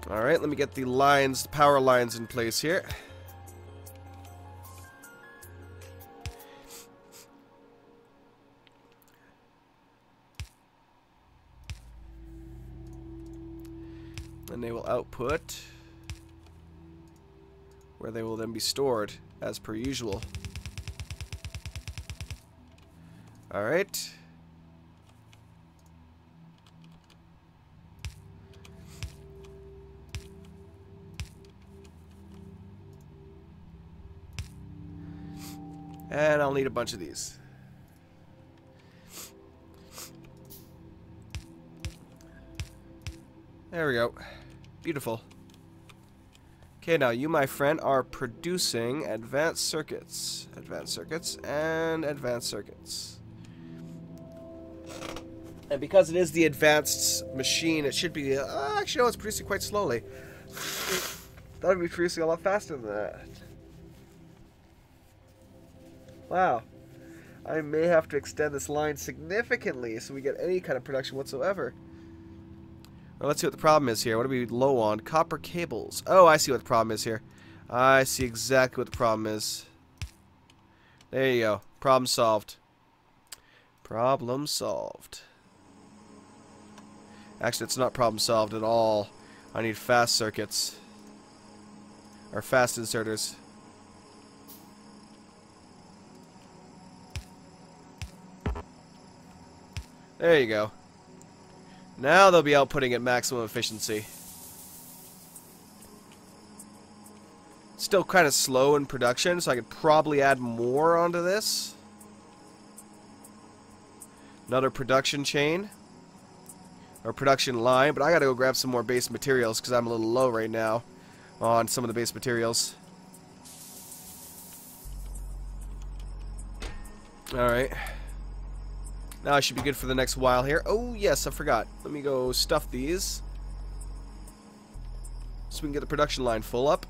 Alright, let me get the lines, the power lines in place here. And they will output where they will then be stored as per usual. Alright. And I'll need a bunch of these. There we go. Beautiful. Okay, now you, my friend, are producing advanced circuits. Advanced circuits and advanced circuits. And because it is the advanced machine, it should be... actually, no, it's producing quite slowly. That would be producing a lot faster than that. Wow. I may have to extend this line significantly so we get any kind of production whatsoever. Well, let's see what the problem is here. What are we low on? Copper cables. Oh, I see what the problem is here. I see exactly what the problem is. There you go. Problem solved. Problem solved. Actually, it's not problem solved at all. I need fast circuits. Or fast inserters. There you go. Now they'll be outputting at maximum efficiency. Still kind of slow in production, so I could probably add more onto this. Another production chain. Or production line, but I gotta go grab some more base materials because I'm a little low right now on some of the base materials. Alright. Now I should be good for the next while here. Oh, yes, I forgot. Let me go stuff these. So we can get the production line full up.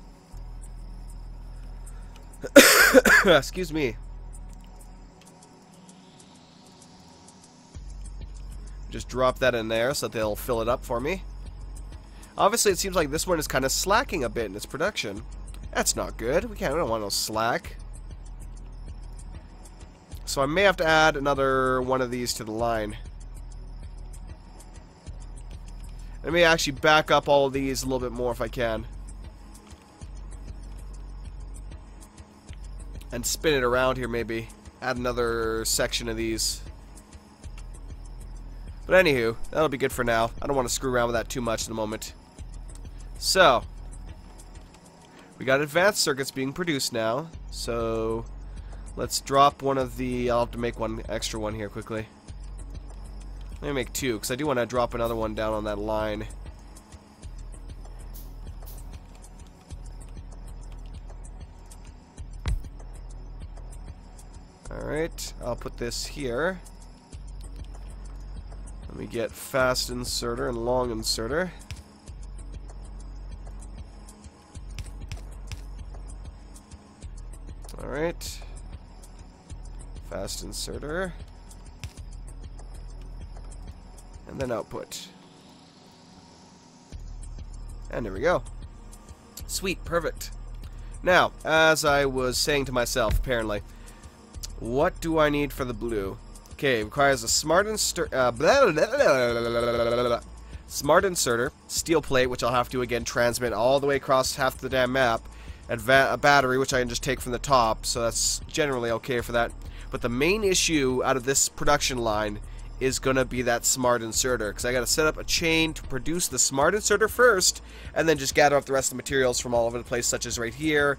Excuse me. Just drop that in there so that they'll fill it up for me. Obviously, it seems like this one is kind of slacking a bit in its production. That's not good. We don't want no slack. So I may have to add another one of these to the line. I may actually back up all of these a little bit more if I can. And spin it around here maybe. Add another section of these. But anywho, that'll be good for now. I don't want to screw around with that too much at the moment. So, we got advanced circuits being produced now. So, let's drop one of the... I'll have to make one extra one here quickly. Let me make two, because I do want to drop another one down on that line. Alright, I'll put this here. Let me get fast inserter and long inserter. Alright. Fast inserter. And then output. And there we go. Sweet, perfect. Now, as I was saying to myself, apparently, what do I need for the blue? Okay, requires a smart inserter, steel plate, which I'll have to again transmit all the way across half the damn map, a battery, which I can just take from the top, so that's generally okay for that. But the main issue out of this production line is gonna be that smart inserter, because I gotta set up a chain to produce the smart inserter first, and then just gather up the rest of the materials from all over the place, such as right here,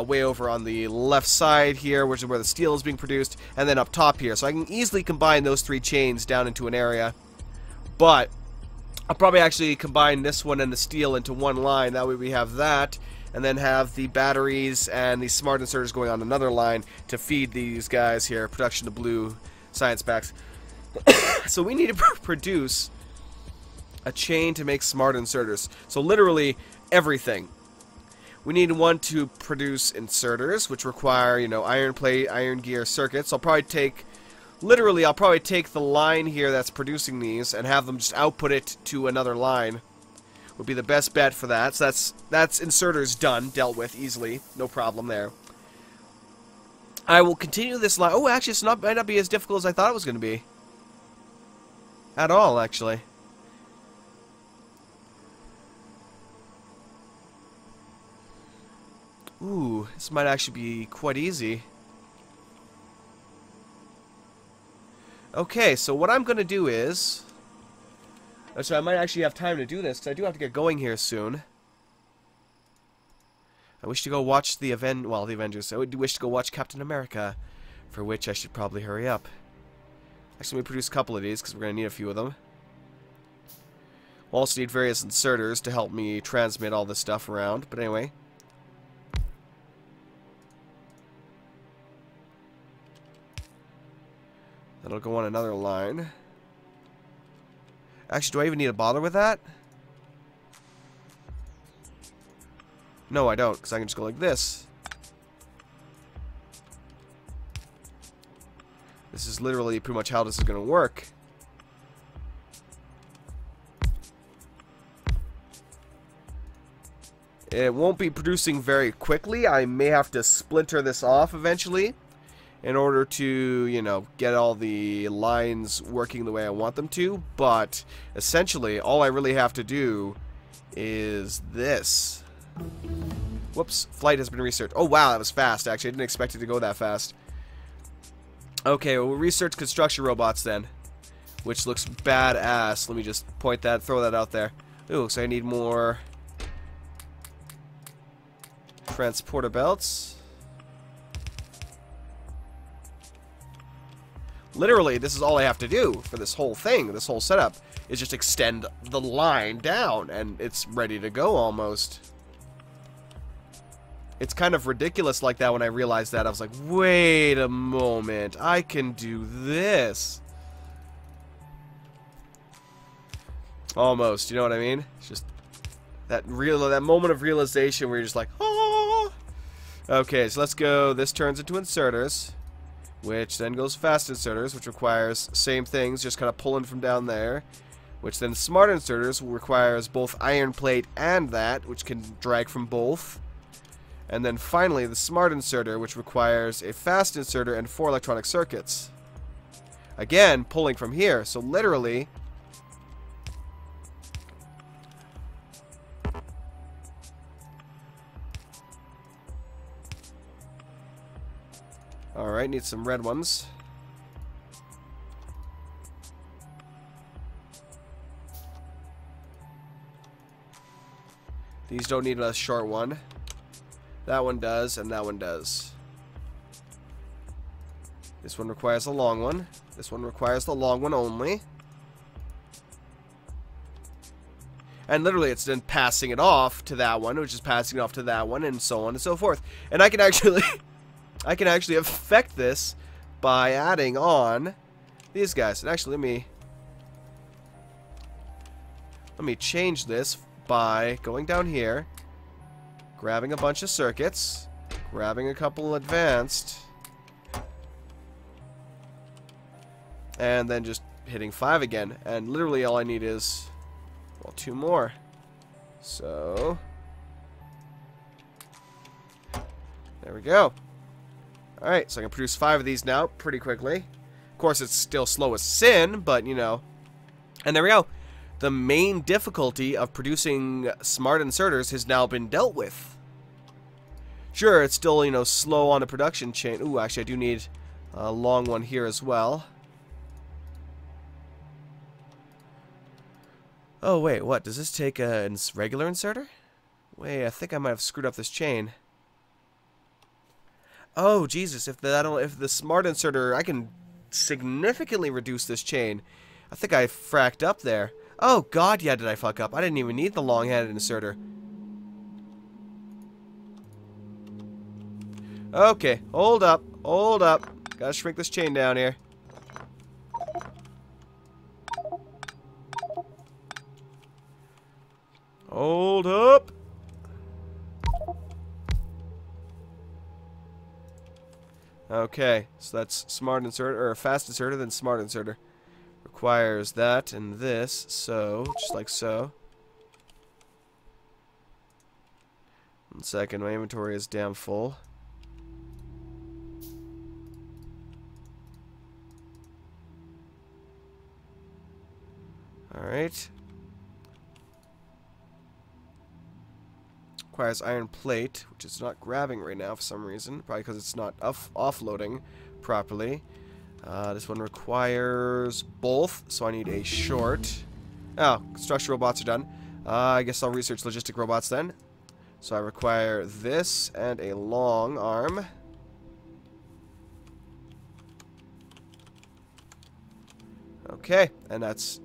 way over on the left side here, which is where the steel is being produced, and then up top here. So I can easily combine those three chains down into an area, but I'll probably actually combine this one and the steel into one line. That way we have that, and then have the batteries and the smart inserters going on another line to feed these guys here, production of blue science packs. So we need to produce a chain to make smart inserters. So literally everything. We need one to produce inserters, which require, you know, iron plate, iron gear circuits. I'll probably take the line here that's producing these and have them just output it to another line. Would be the best bet for that. So that's inserters done, dealt with easily, no problem there. I will continue this line. Oh, actually, might not be as difficult as I thought it was going to be. At all, actually. Ooh, this might actually be quite easy. Okay, so what I'm going to do is... So I might actually have time to do this, because I do have to get going here soon. I wish to go watch the Avengers. I would wish to go watch Captain America, for which I should probably hurry up. Actually, let me produce a couple of these, because we're going to need a few of them. We'll also need various inserters to help me transmit all this stuff around. But anyway. That'll go on another line. Actually, do I even need to bother with that? No, I don't, because I can just go like this. This is literally pretty much how this is going to work. It won't be producing very quickly. I may have to splinter this off eventually in order to, you know, get all the lines working the way I want them to. But essentially, all I really have to do is this. Whoops, flight has been researched. Oh wow, that was fast actually. I didn't expect it to go that fast. Okay, we'll research construction robots then, which looks badass. Let me just throw that out there. Ooh, so I need more transporter belts. Literally, this is all I have to do for this whole thing, this whole setup, is just extend the line down, and it's ready to go almost. It's kind of ridiculous like that when I realized that. I was like, wait a moment, I can do this. Almost, you know what I mean? It's just that moment of realization where you're just like, oh. Okay, so let's go. This turns into inserters, which then goes fast inserters, which requires same things, just kind of pulling from down there. Which then smart inserters requires both iron plate and that, which can drag from both. And then finally, the smart inserter, which requires a fast inserter and 4 electronic circuits. Again, pulling from here. So literally, alright, need some red ones. These don't need a short one. That one does, and that one does. This one requires a long one. This one requires the long one only. And literally it's then passing it off to that one, which is passing it off to that one, and so on and so forth. And I can actually affect this by adding on these guys. And actually let me change this by going down here, grabbing a bunch of circuits, grabbing a couple advanced, and then just hitting 5 again. And literally all I need is, well, 2 more. So there we go. Alright, so I can produce 5 of these now pretty quickly. Of course, it's still slow as sin, but, you know. And there we go. The main difficulty of producing smart inserters has now been dealt with. Sure, it's still, you know, slow on the production chain. Ooh, actually, I do need a long one here as well. Oh, wait, what? Does this take a regular inserter? Wait, I think I might have screwed up this chain. Oh, Jesus, if the smart inserter, I can significantly reduce this chain. I think I fracked up there. Oh, God, yeah, did I fuck up? I didn't even need the long-handed inserter. Okay, hold up, hold up. Gotta shrink this chain down here. Hold up. Okay, so that's smart inserter, or fast inserter, then smart inserter. Requires that and this, so, just like so. 1 second, my inventory is damn full. Alright. Requires iron plate, which is not grabbing right now for some reason. Probably because it's not offloading properly. This one requires both, so I need a short. Oh, construction robots are done. I guess I'll research logistic robots then. So I require this and a long arm. Okay, and that's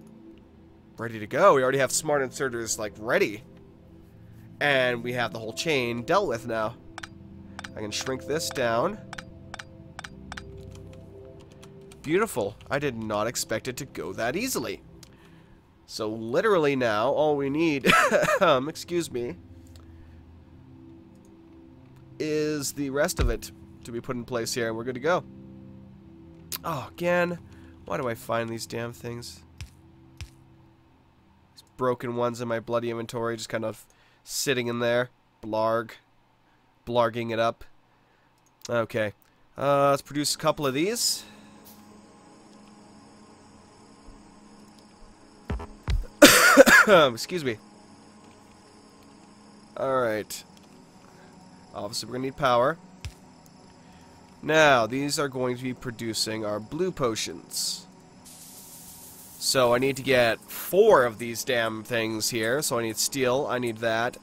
ready to go. We already have smart inserters, like, ready. And we have the whole chain dealt with now. I can shrink this down. Beautiful. I did not expect it to go that easily. So literally now, all we need, excuse me, is the rest of it to be put in place here, and we're good to go. Oh, again, why do I find these damn things? These broken ones in my bloody inventory, just kind of sitting in there. Blarging it up. Okay, let's produce a couple of these. Excuse me. Alright. Obviously, we're going to need power. Now, these are going to be producing our blue potions. So, I need to get 4 of these damn things here. So, I need steel. I need that.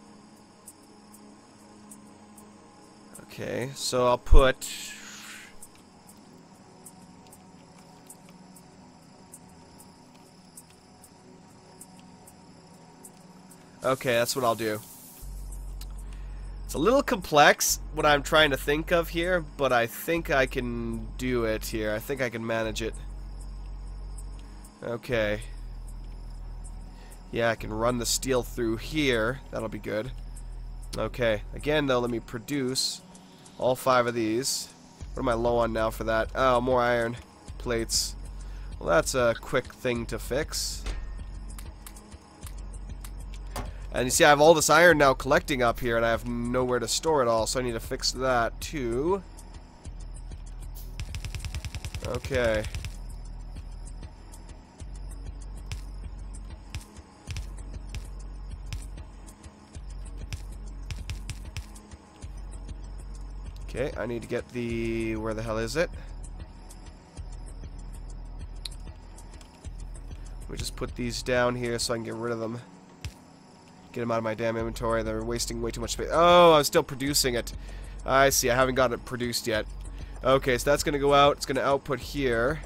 Okay, so I'll put... Okay, that's what I'll do. It's a little complex, what I'm trying to think of here, but I think I can do it here. I think I can manage it. Okay. Yeah, I can run the steel through here. That'll be good. Okay. Again, though, let me produce all 5 of these. What am I low on now for that? Oh, more iron plates. Well, that's a quick thing to fix. And you see, I have all this iron now collecting up here, and I have nowhere to store it all, so I need to fix that, too. Okay. Okay, I need to get the... Where the hell is it? We just put these down here so I can get rid of them. Get them out of my damn inventory. They're wasting way too much space. Oh, I'm still producing it. I see. I haven't got it produced yet. Okay, so that's going to go out. It's going to output here.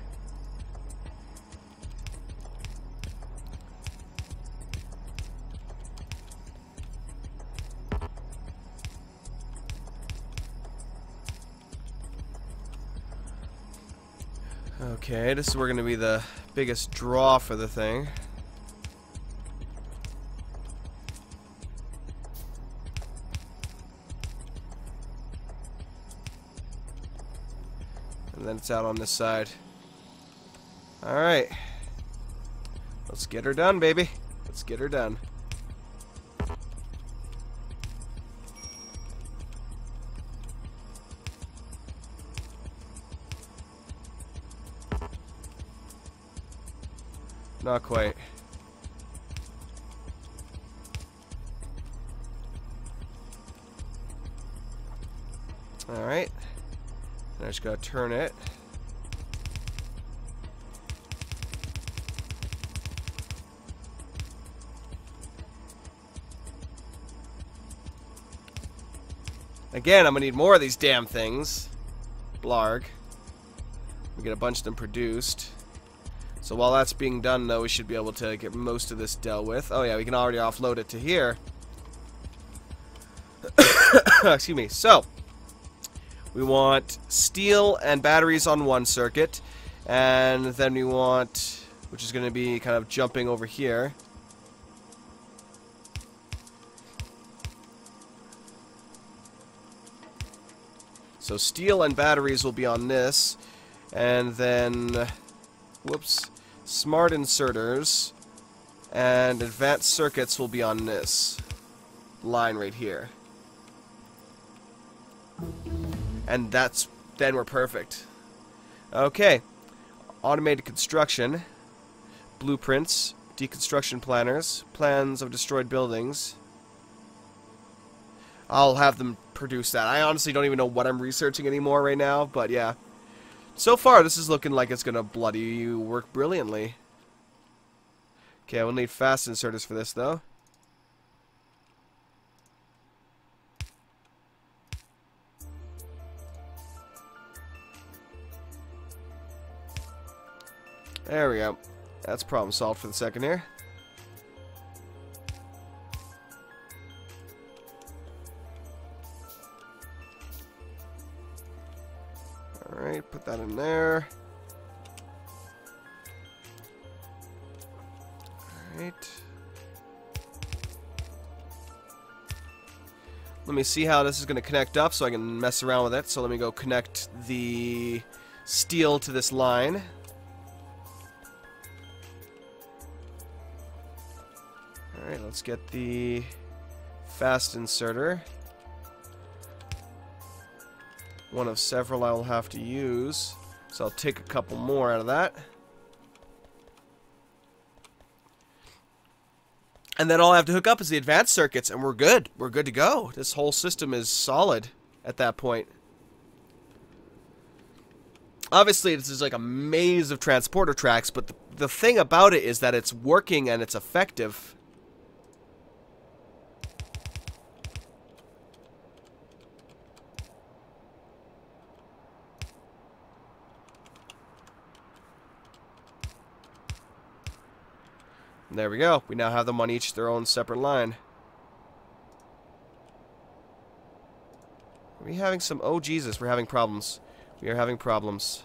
Okay, this is where going to be the biggest draw for the thing. And then it's out on this side. Alright. Let's get her done, baby. Let's get her done. Not quite. Alright. I just gotta turn it. Again, I'm gonna need more of these damn things. Blarg. We get a bunch of them produced. So while that's being done, though, we should be able to get most of this dealt with. Oh yeah, we can already offload it to here. Excuse me. So, we want steel and batteries on one circuit. And then we want, which is going to be kind of jumping over here. So steel and batteries will be on this. And then, whoops, smart inserters and advanced circuits will be on this line right here. And then we're perfect. Okay. Automated construction, blueprints, deconstruction planners, plans of destroyed buildings. I'll have them produce that. I honestly don't even know what I'm researching anymore right now, but yeah. So far, this is looking like it's gonna bloody work brilliantly. Okay, we'll need fast inserters for this, though. There we go. That's problem solved for the second here. Alright, put that in there. Alright. Let me see how this is going to connect up so I can mess around with it. So let me go connect the steel to this line. Alright, let's get the fast inserter. One of several I will have to use. So I'll take a couple more out of that. And then all I have to hook up is the advanced circuits, and we're good. We're good to go. This whole system is solid at that point. Obviously, this is like a maze of transporter tracks, but the thing about it is that it's working and it's effective. There we go. We now have them on each their own separate line. Are we having some... Oh, Jesus, we're having problems. We are having problems.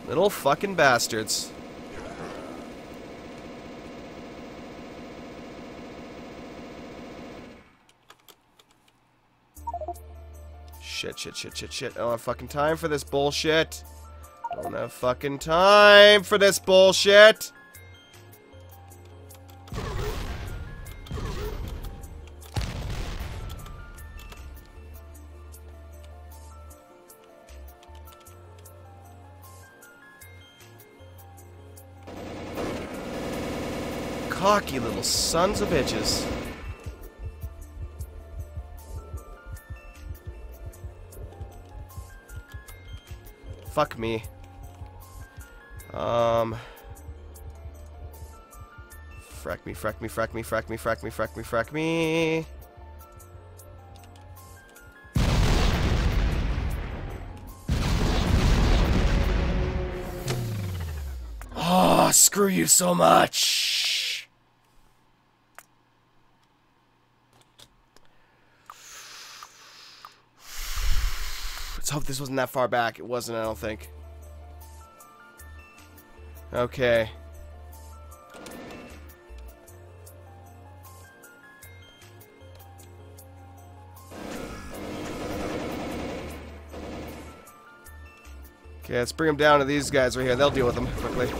Little fucking bastards. Shit. I don't have fucking time for this bullshit. Don't have fucking time for this bullshit. Cocky little sons of bitches. Fuck me. Frack me. Oh, screw you so much. Let's hope this wasn't that far back. It wasn't, I don't think. Okay. Okay, let's bring them down to these guys right here. They'll deal with them quickly.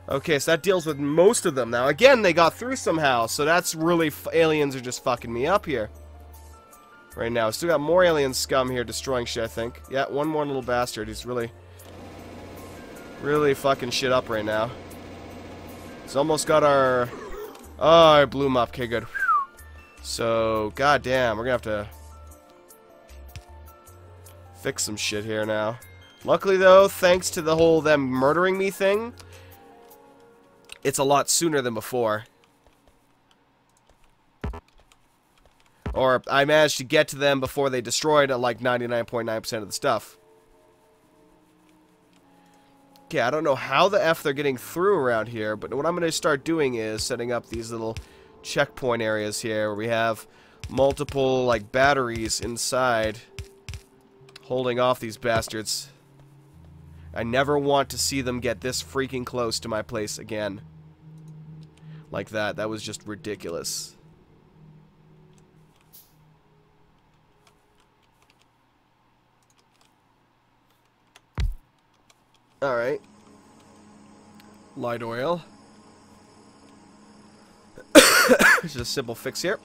Okay, so that deals with most of them. Now, again, they got through somehow, so that's really... aliens are just fucking me up here. Right now. Still got more alien scum here destroying shit, I think. Yeah, one more little bastard. He's really fucking shit up right now. He's almost got our... Oh, I blew him up. Okay, good. So, goddamn, we're gonna have to fix some shit here now. Luckily, though, thanks to the whole them murdering me thing, it's a lot sooner than before. Or I managed to get to them before they destroyed like 99.9% of the stuff. Okay, I don't know how the F they're getting through around here, but what I'm going to start doing is setting up these little checkpoint areas here where we have multiple like batteries inside holding off these bastards. I never want to see them get this freaking close to my place again. Like that. That was just ridiculous. Alright. Light oil. It's just a simple fix here.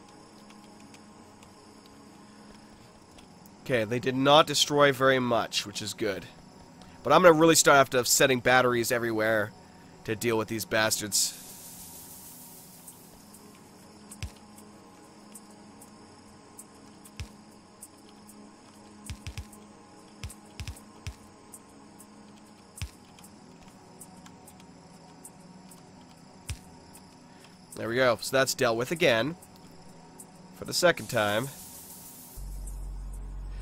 Okay, they did not destroy very much, which is good. But I'm going to really start after setting batteries everywhere to deal with these bastards. There we go. So that's dealt with again. For the second time.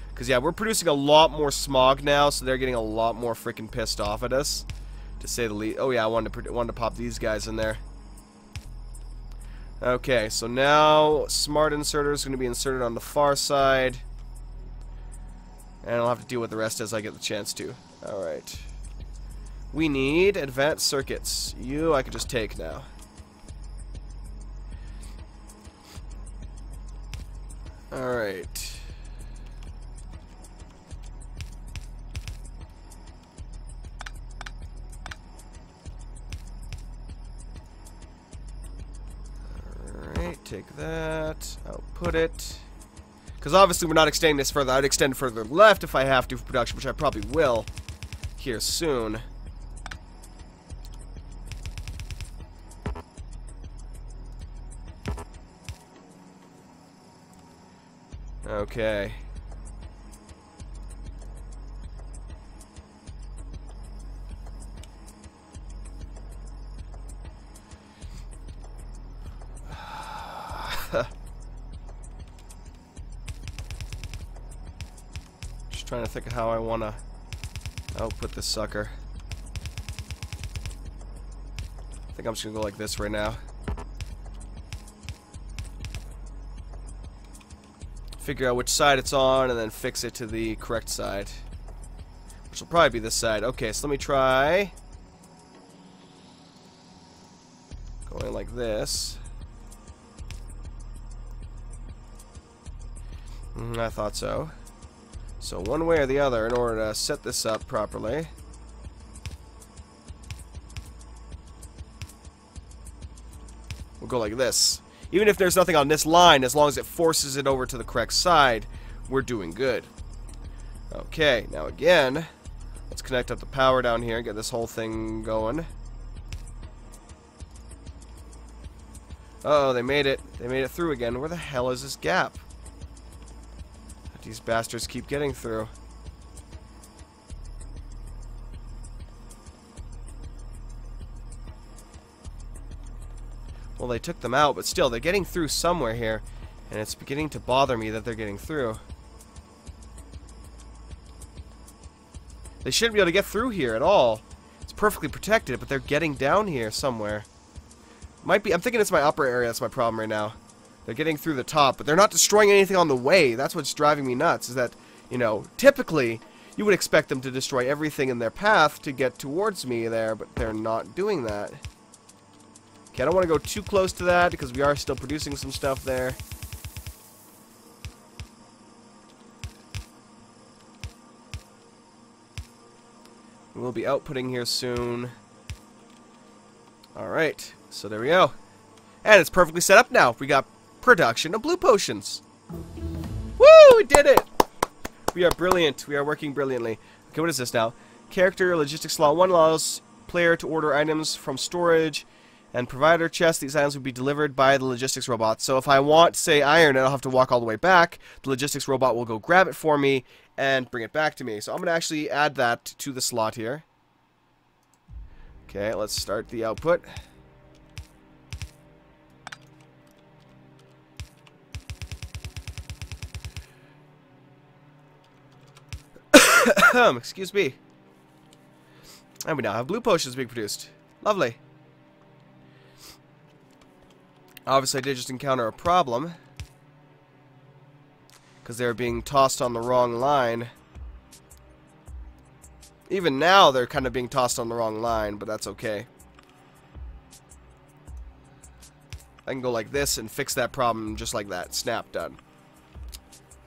Because, yeah, we're producing a lot more smog now, so they're getting a lot more freaking pissed off at us. to say the least. Oh yeah, I wanted to pop these guys in there. Okay, so now smart inserter is going to be inserted on the far side, and I'll have to deal with the rest as I get the chance to. All right. We need advanced circuits. You, I could just take now. All right. Take that, output it. Because obviously we're not extending this further. I'd extend further left if I have to for production, which I probably will here soon. Okay. Just trying to think of how I want to output this sucker. I think I'm just going to go like this right now. Figure out which side it's on and then fix it to the correct side. Which will probably be this side. Okay, so let me try going like this. I thought so. So one way or the other in order to set this up properly. We'll go like this. Even if there's nothing on this line, as long as it forces it over to the correct side, we're doing good. Okay, now again, let's connect up the power down here, get this whole thing going. Uh oh, they made it. They made it through again. Where the hell is this gap? These bastards keep getting through. Well, they took them out, but still, they're getting through somewhere here, and it's beginning to bother me that they're getting through. They shouldn't be able to get through here at all. It's perfectly protected, but they're getting down here somewhere. Might be. I'm thinking it's my upper area that's my problem right now. They're getting through the top, but they're not destroying anything on the way. That's what's driving me nuts, is that, you know, typically, you would expect them to destroy everything in their path to get towards me there, but they're not doing that. Okay, I don't want to go too close to that, because we are still producing some stuff there. We'll be outputting here soon. Alright, so there we go. And it's perfectly set up now. We got production of blue potions. Woo! We did it! We are brilliant. We are working brilliantly. Okay, what is this now? Character logistics law 1 allows player to order items from storage and provider chest. These items will be delivered by the logistics robot. So if I want, say, iron, I'll have to walk all the way back. The logistics robot will go grab it for me and bring it back to me. So I'm going to actually add that to the slot here. Okay, let's start the output. Excuse me. And we now have blue potions being produced. Lovely. Obviously, I did just encounter a problem, because they're being tossed on the wrong line. Even now, they're kind of being tossed on the wrong line, but that's okay. I can go like this and fix that problem just like that. Snap, done.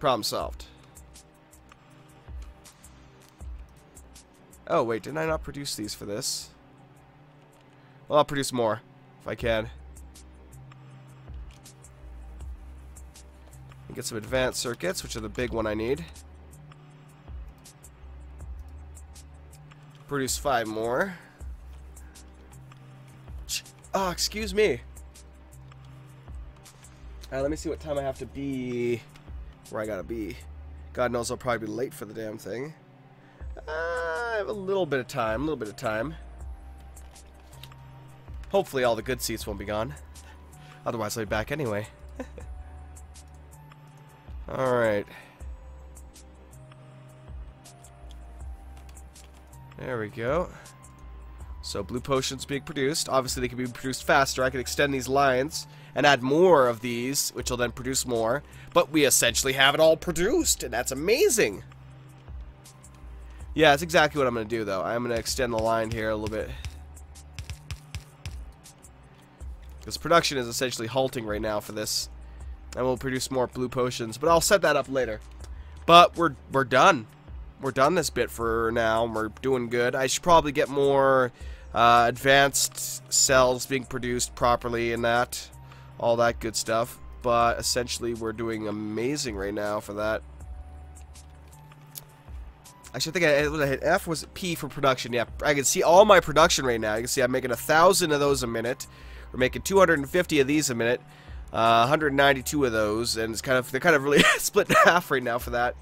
Problem solved. Oh, wait, didn't I not produce these for this? Well, I'll produce more, if I can. Get some advanced circuits, which are the big one I need. Produce 5 more. Oh, excuse me. Alright, let me see what time I have to be where I gotta be. God knows I'll probably be late for the damn thing. I have a little bit of time, Hopefully all the good seats won't be gone. Otherwise I'll be back anyway. Alright. There we go. So blue potions being produced. Obviously they can be produced faster. I can extend these lines and add more of these, which will then produce more. But we essentially have it all produced, and that's amazing. Yeah, that's exactly what I'm going to do, though. I'm going to extend the line here a little bit. Because production is essentially halting right now for this. And we'll produce more blue potions, but I'll set that up later. But we're done. We're done this bit for now. We're doing good. I should probably get more advanced cells being produced properly and that. All that good stuff. But essentially we're doing amazing right now for that. Actually, I think I hit F. Was it P for production? Yeah, I can see all my production right now. You can see I'm making 1,000 of those a minute. We're making 250 of these a minute. 192 of those, and they're kind of really split in half right now for that.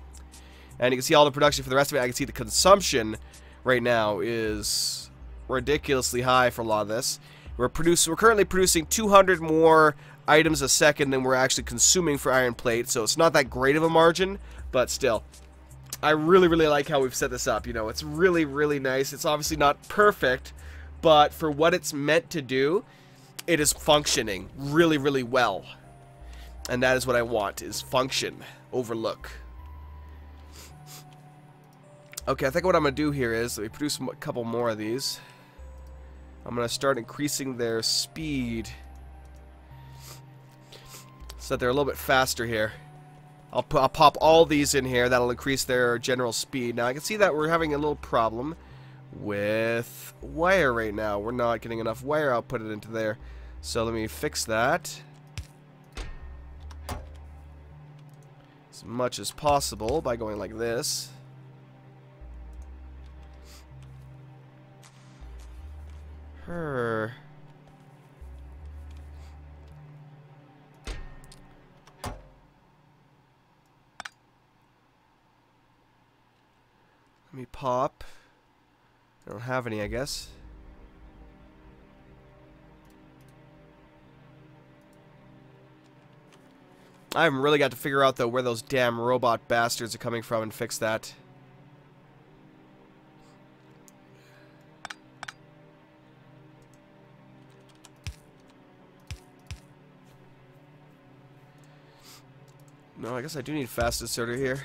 And you can see all the production for the rest of it. I can see the consumption right now is ridiculously high for a lot of this. We're currently producing 200 more items a second than we're actually consuming for iron plate, so it's not that great of a margin, but still. I really, really like how we've set this up. You know, it's really, really nice. It's obviously not perfect, but for what it's meant to do, it is functioning really, really well. And that is what I want, is function over look. Okay, I think what I'm going to do here is, let me produce a couple more of these. I'm going to start increasing their speed so that they're a little bit faster here. I'll pop all these in here. That'll increase their general speed. Now, I can see that we're having a little problem with wire right now. We're not getting enough wire output into there. So let me fix that as much as possible by going like this. Let me pop. I don't have any, I guess. I haven't really got to figure out, though, where those damn robot bastards are coming from and fix that. No, I guess I do need fast inserter here.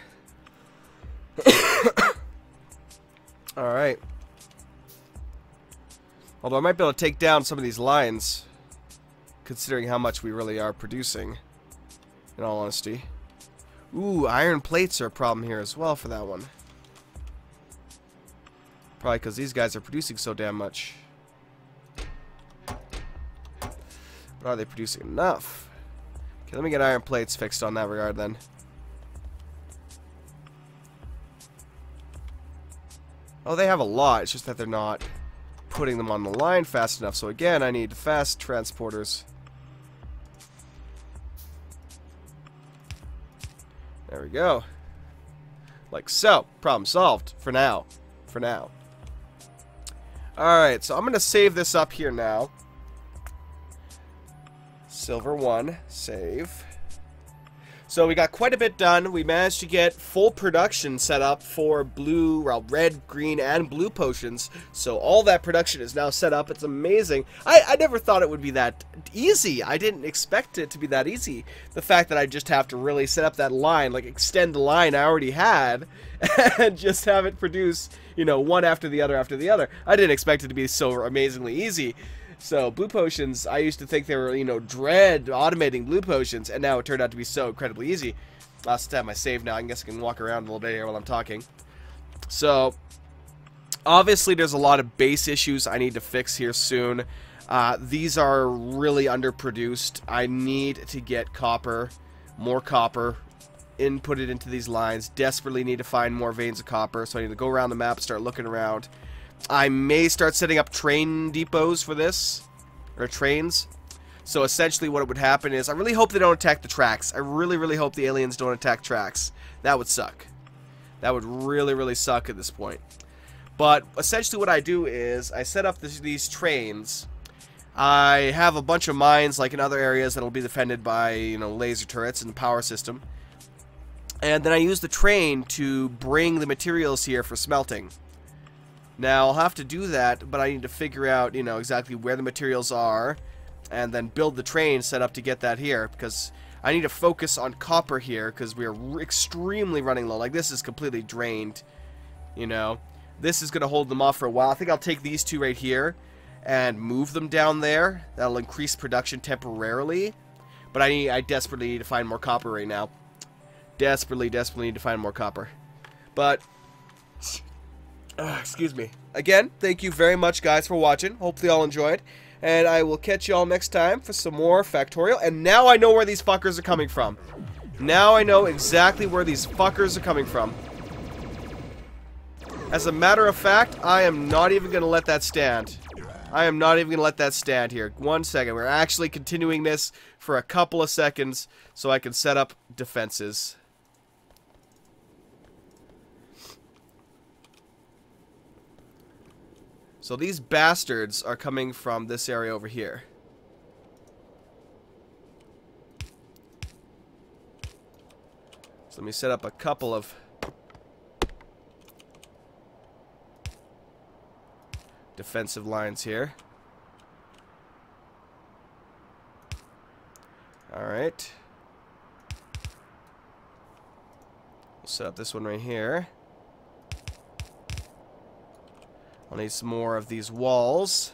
Alright. Although I might be able to take down some of these lines, considering how much we really are producing, in all honesty. Ooh, iron plates are a problem here as well for that one. Probably because these guys are producing so damn much. But are they producing enough? Okay, let me get iron plates fixed on that regard then. Oh, they have a lot. It's just that they're not putting them on the line fast enough. So again, I need fast transporters. There we go. Like so. Problem solved. For now. For now. Alright, so I'm going to save this up here now. Silver 1. Save. So we got quite a bit done. We managed to get full production set up for blue, well, red, green, and blue potions. So all that production is now set up. It's amazing. I never thought it would be that easy. I didn't expect it to be that easy. The fact that I just have to really set up that line, like extend the line I already had, and just have it produce, you know, one after the other after the other. I didn't expect it to be so amazingly easy. So, blue potions, I used to think they were, you know, dread automating blue potions, and now it turned out to be so incredibly easy. I'll just have my save now. I guess I can walk around a little bit here while I'm talking. So, obviously there's a lot of base issues I need to fix here soon. These are really underproduced. I need to get copper, more copper, inputted into these lines. Desperately need to find more veins of copper, so I need to go around the map, start looking around. I may start setting up train depots for this, or trains. So essentially what would happen is, I really hope they don't attack the tracks. I really, really hope the aliens don't attack tracks. That would suck. That would really, really suck at this point. But essentially what I do is, I set up these trains. I have a bunch of mines, like in other areas, that'll be defended by, you know, laser turrets and the power system. And then I use the train to bring the materials here for smelting. Now, I'll have to do that, but I need to figure out, you know, exactly where the materials are, and then build the train set up to get that here, because I need to focus on copper here, because we are extremely running low. Like, this is completely drained, you know. This is going to hold them off for a while. I think I'll take these two right here and move them down there. That'll increase production temporarily, but I desperately need to find more copper right now. Desperately need to find more copper. But excuse me. Again, thank you very much, guys, for watching. Hopefully y'all enjoyed. And I will catch y'all next time for some more Factorio. And now I know where these fuckers are coming from. Now I know exactly where these fuckers are coming from. As a matter of fact, I am not even going to let that stand. I am not even going to let that stand here. 1 second. We're actually continuing this for a couple of seconds so I can set up defenses. So these bastards are coming from this area over here. So let me set up a couple of defensive lines here. Alright. We'll set up this one right here. I'll need some more of these walls.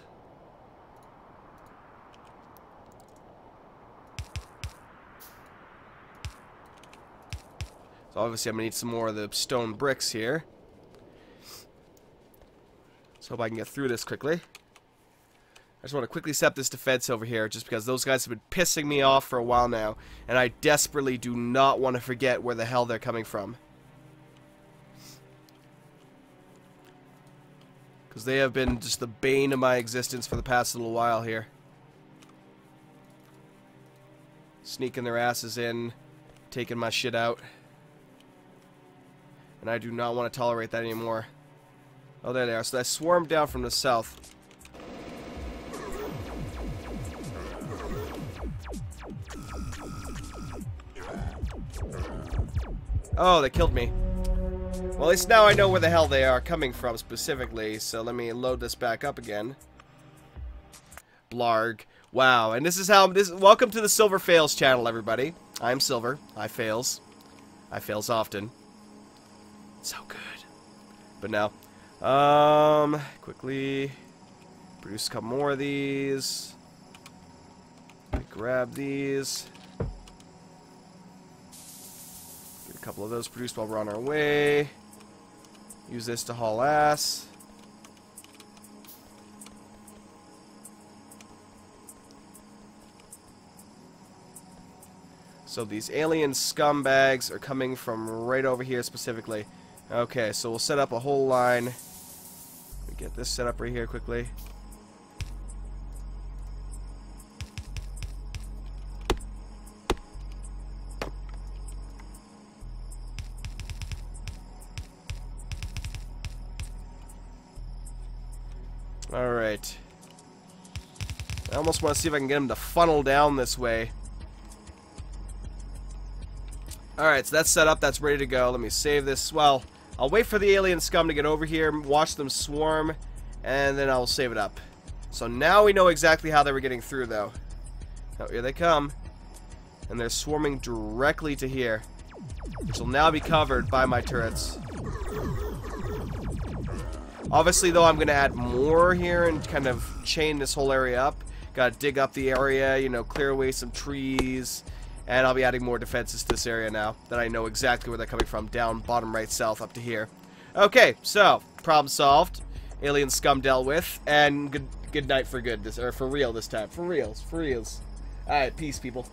So obviously I'm going to need some more of the stone bricks here. Let's hope I can get through this quickly. I just want to quickly set up this defense over here, just because those guys have been pissing me off for a while now, and I desperately do not want to forget where the hell they're coming from. Because they have been just the bane of my existence for the past little while here. Sneaking their asses in, taking my shit out. And I do not want to tolerate that anymore. Oh, there they are. So I swarmed down from the south. Oh, they killed me. Well, at least now I know where the hell they are coming from specifically, so let me load this back up again. Blarg. Wow, and this is how welcome to the Silver Fails channel, everybody. I'm Silver. I fails. I fails often. So good. But now, quickly produce a couple more of these. Grab these. Get a couple of those produced while we're on our way. Use this to haul ass. So these alien scumbags are coming from right over here specifically. Okay, so we'll set up a whole line. Let me get this set up right here quickly. Alright. I almost want to see if I can get him to funnel down this way. Alright, so that's set up. That's ready to go. Let me save this. Well, I'll wait for the alien scum to get over here, watch them swarm, and then I'll save it up. So now we know exactly how they were getting through, though. Oh, here they come. And they're swarming directly to here, which will now be covered by my turrets. Obviously, though, I'm going to add more here and kind of chain this whole area up. Got to dig up the area, you know, clear away some trees. And I'll be adding more defenses to this area now that I know exactly where they're coming from. Down, bottom, right, south, up to here. Okay, so, problem solved. Alien scum dealt with. And good night for good. Or for real this time. For reals. For reals. Alright, peace, people.